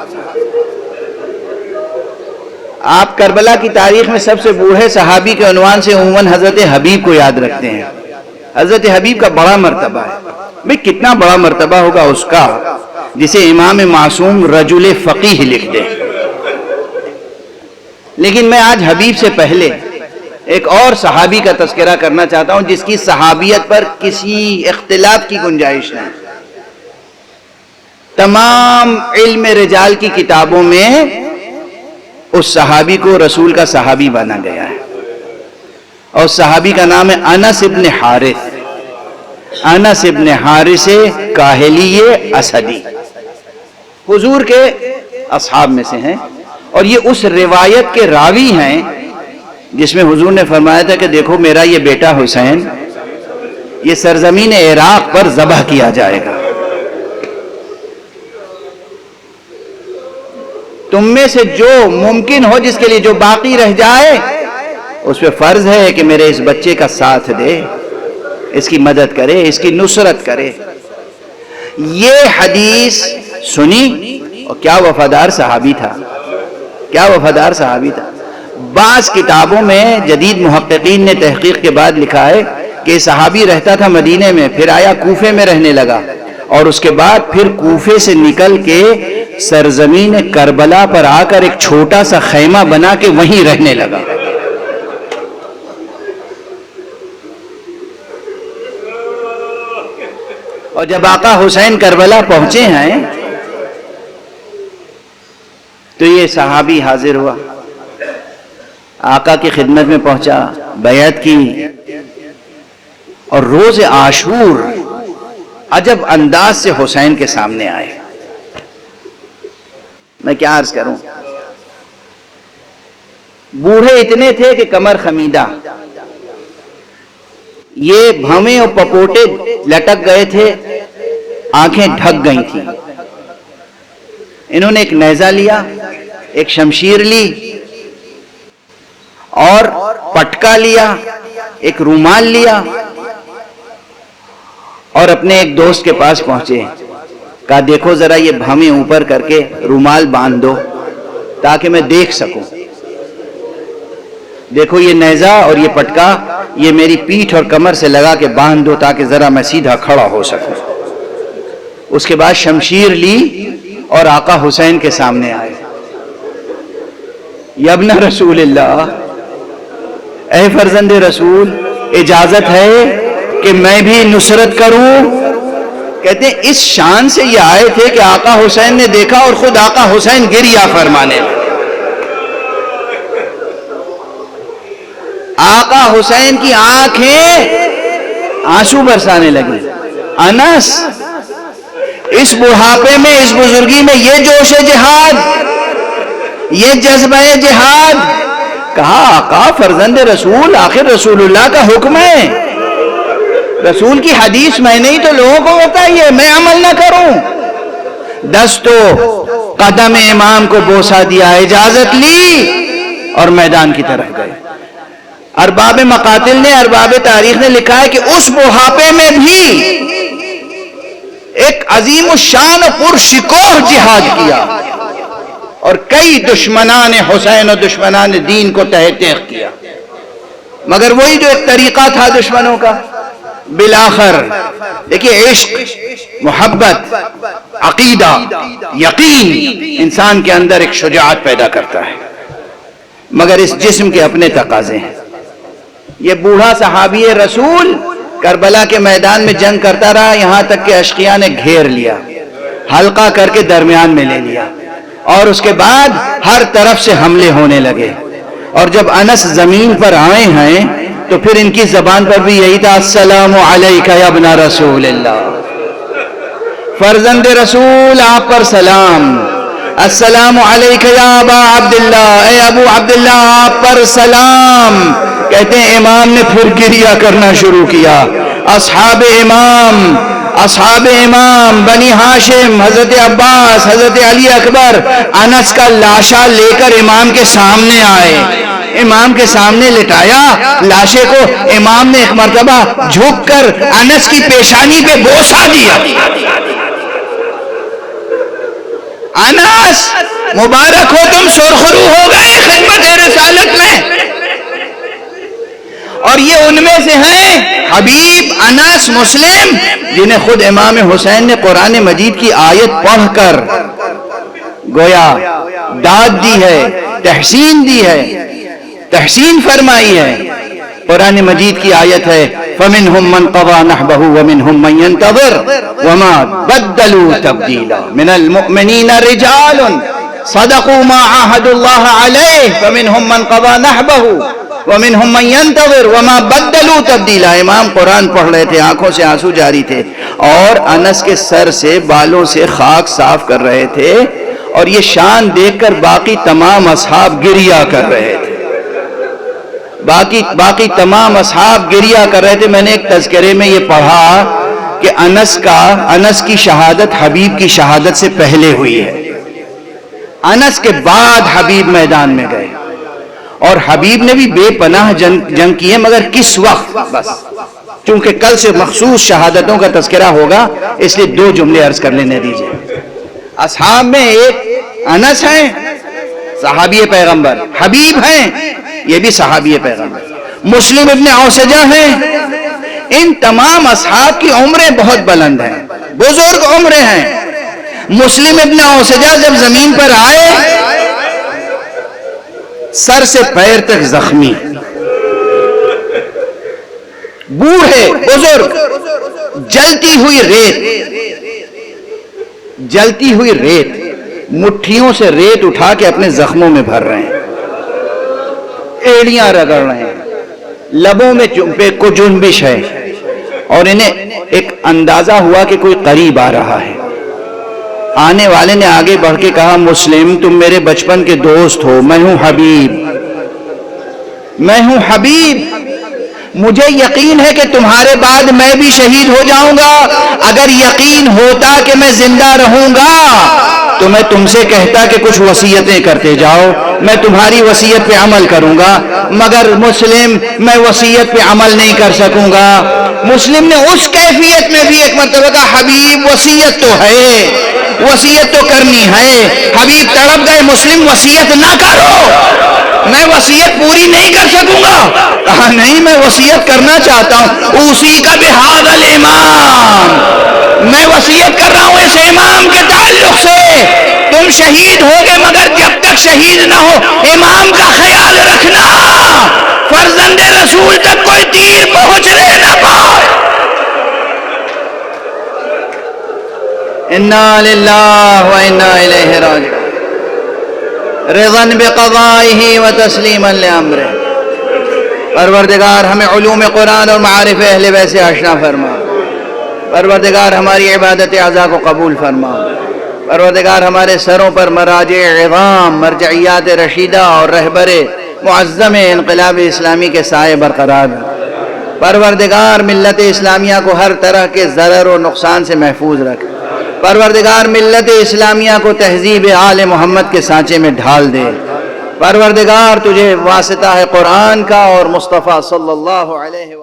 Speaker 2: آپ کربلا کی تاریخ میں سب سے بوڑھے صحابی کے عنوان سے عموماً حضرت حبیب کو یاد رکھتے ہیں. حضرت حبیب کا بڑا مرتبہ ہے. بھئی کتنا بڑا مرتبہ ہوگا اس کا جسے امام معصوم رجل فقیہ لکھ دیں. لیکن میں آج حبیب سے پہلے ایک اور صحابی کا تذکرہ کرنا چاہتا ہوں جس کی صحابیت پر کسی اختلاف کی گنجائش نہیں. تمام علم رجال کی کتابوں میں اس صحابی کو رسول کا صحابی بنا گیا ہے، اور صحابی کا نام ہے انس ابن حارث. انس ابن حارث کاہلی اسدی، حضور کے اصحاب میں سے ہیں. اور یہ اس روایت کے راوی ہیں جس میں حضور نے فرمایا تھا کہ دیکھو میرا یہ بیٹا حسین یہ سرزمین عراق پر ذبح کیا جائے گا. تم میں سے جو ممکن ہو، جس کے لیے جو باقی رہ جائے، اس پہ فرض ہے کہ میرے اس بچے کا ساتھ دے، اس کی مدد کرے، اس کی نصرت کرے. یہ حدیث سنی، اور کیا وفادار صحابی تھا، کیا وفادار صحابی تھا. بعض کتابوں میں جدید محققین نے تحقیق کے بعد لکھا ہے کہ صحابی رہتا تھا مدینے میں، پھر آیا کوفے میں رہنے لگا، اور اس کے بعد پھر کوفے سے نکل کے سرزمین کربلا پر آ کر ایک چھوٹا سا خیمہ بنا کے وہیں رہنے لگا. اور جب آقا حسین کربلا پہنچے ہیں تو یہ صحابی حاضر ہوا، آقا کی خدمت میں پہنچا، بیعت کی، اور روز عاشور عجب انداز سے حسین کے سامنے آئے. میں کیا عرض کروں، بوڑھے اتنے تھے کہ کمر خمیدہ، یہ بھویں اور پپوٹے لٹک گئے تھے، آنکھیں ڈھک گئی تھیں. انہوں نے ایک نیزہ لیا، ایک شمشیر لی، اور پٹکا لیا، ایک رومال لیا، اور اپنے ایک دوست کے پاس پہنچے. کہا دیکھو ذرا یہ بھویں اوپر کر کے رومال باندھ دو تاکہ میں دیکھ سکوں. دیکھو یہ نیزہ اور یہ پٹکا یہ میری پیٹھ اور کمر سے لگا کے باندھ دو تاکہ ذرا میں سیدھا کھڑا ہو سکوں. اس کے بعد شمشیر لی اور آقا حسین کے سامنے آئے. یا ابن رسول اللہ، اے فرزند رسول، اجازت ہے کہ میں بھی نصرت کروں؟ کہتے ہیں اس شان سے یہ آئے تھے کہ آقا حسین نے دیکھا اور خود آقا حسین گریہ فرمانے لگے. آقا حسین کی آنکھیں آنسو برسانے لگی. انس، اس بڑھاپے میں، اس بزرگی میں یہ جوش جہاد، یہ جذبہ جہاد. کہا آقا فرزند رسول، آخر رسول اللہ کا حکم ہے، رسول کی حدیث میں نہیں تو لوگوں کو بتائیے، میں عمل نہ کروں. دستو قدم امام کو بوسہ دیا، اجازت لی اور میدان کی طرف گئے. ارباب مقاتل نے، ارباب تاریخ نے لکھا ہے کہ اس بڑھاپے میں بھی ایک عظیم الشان و پرشکوہ جہاد کیا اور کئی دشمنان حسین و دشمنان دین کو تہہ تیغ کیا. مگر وہی جو ایک طریقہ تھا دشمنوں کا، بالآخر دیکھیے عشق، محبت، عقیدہ، یقین انسان کے اندر ایک شجاعت پیدا کرتا ہے، مگر اس جسم کے اپنے تقاضے ہیں. یہ بوڑھا صحابی رسول کربلا کے میدان میں جنگ کرتا رہا، یہاں تک کہ اشقیاء نے گھیر لیا، حلقہ کر کے درمیان میں لے لیا، اور اس کے بعد ہر طرف سے حملے ہونے لگے. اور جب انس زمین پر آئے ہیں تو پھر ان کی زبان پر بھی یہی تھا، السلام علیکہ یا ابن رسول اللہ، فرزند رسول آپ پر سلام. السلام علیکہ یا ابا عبداللہ، اے ابو عبداللہ آپ پر سلام. کہتے ہیں امام نے پھر گریہ کرنا شروع کیا. اصحاب امام بنی ہاشم، حضرت عباس، حضرت علی اکبر انس کا لاشا لے کر امام کے سامنے آئے، امام کے سامنے لٹایا لاشے کو. امام نے ایک مرتبہ جھک کر انس کی پیشانی پہ بوسہ دیا. انس مبارک ہو، تم سرخرو ہو گئے خدمت رسالت میں. اور یہ ان میں سے ہیں حبیب، انس، مسلم، جنہیں خود امام حسین نے قرآن مجید کی آیت پڑھ کر گویا داد دی ہے، تحسین دی ہے، تحسین فرمائی ہے. قرآن مجید کی آیت ہے فَمِنْهُمْ مَنْ قَضَى نَحْبَهُ وَمِنْهُمْ مَنْ يَنْتَظِرُ وَمَا بَدَّلُوا تَبْدِيلًا مِنَ الْمُؤْمِنِينَ رِجَالٌ صَدَقُوا مَا عَاهَدُوا اللَّهَ عَلَيْهِ فَمِنْهُمْ مَنْ قَضَى نَحْبَهُ وَمِنْهُمْ مَنْ يَنْتَظِرُ وَمَا بَدَّلُوا تَبْدِيلًا. امام قرآن پڑھ رہے تھے، آنکھوں سے آنسو جاری تھے، اور انس کے سر سے، بالوں سے خاک صاف کر رہے تھے، اور یہ شان دیکھ کر باقی تمام اصحاب گریہ کر رہے تھے. باقی تمام اصحاب گریہ کر رہے تھے. میں نے ایک تذکرے میں یہ پڑھا کہ انس کی شہادت حبیب کی شہادت سے پہلے ہوئی ہے. انس کے بعد حبیب میدان میں گئے، اور حبیب نے بھی بے پناہ جنگ کی ہے، مگر کس وقت؟ بس چونکہ کل سے مخصوص شہادتوں کا تذکرہ ہوگا، اس لیے 2 جملے عرض کر لینے دیجئے. اصحاب میں ایک انس ہیں، صحابی پیغمبر، حبیب ہیں، یہ بھی صحابی پیغمبر. مسلم ابن اوسجہ ہیں، ان تمام اصحاب کی عمریں بہت بلند ہیں، بزرگ عمریں ہیں۔ مسلم ابن اوسجہ جب زمین پر آئے سر سے پیر تک زخمی، بوڑھے بزرگ، جلتی ہوئی ریت مٹھیوں سے ریت اٹھا کے اپنے زخموں میں بھر رہے ہیں، ایڑیاں رگڑ رہے ہیں، لبوں میں کو جنبش ہے، اور انہیں ایک اندازہ ہوا کہ کوئی قریب آ رہا ہے۔ آنے والے نے آگے بڑھ کے کہا، مسلم تم میرے بچپن کے دوست ہو، میں ہوں حبیب، مجھے یقین ہے کہ تمہارے بعد میں بھی شہید ہو جاؤں گا۔ اگر یقین ہوتا کہ میں زندہ رہوں گا تو میں تم سے کہتا کہ کچھ وصیتیں کرتے جاؤ، میں تمہاری وصیت پہ عمل کروں گا، مگر مسلم میں وصیت پہ عمل نہیں کر سکوں گا۔ مسلم نے اس کیفیت میں بھی ایک مرتبہ کہا، حبیب وصیت تو ہے، وصیت تو کرنی ہے۔ حبیب تڑپ گئے، مسلم وصیت نہ کرو، میں وصیت پوری نہیں کر سکوں گا۔ کہا نہیں، میں وصیت کرنا چاہتا ہوں، اسی کا بہذا الامام، میں وصیت کر رہا ہوں اس امام کے تعلق سے، تم شہید ہوگے مگر جب تک شہید نہ ہو امام کا خیال رکھنا، فرزند رسول تک کوئی تیر پہنچنے نہ پائے۔ انا للہ و انا الیہ راجعون، رضا بقضائہ و تسلیما لامرہ۔ پروردگار ہمیں علوم قرآن اور معارف اہل بیت سے آشنا فرما، پروردگار ہماری عبادت اعضاء کو قبول فرما، پروردگار ہمارے سروں پر مراجع عظام، مرجعیات رشیدہ اور رہبر معظم انقلاب اسلامی کے سائے برقرار رکھ۔ پروردگار ملت اسلامیہ کو ہر طرح کے ضرر و نقصان سے محفوظ رکھ۔ پروردگار ملت اسلامیہ کو تہذیب آل محمد کے سانچے میں ڈھال دے۔ پروردگار تجھے واسطہ ہے قرآن کا اور مصطفیٰ صلی اللہ علیہ وسلم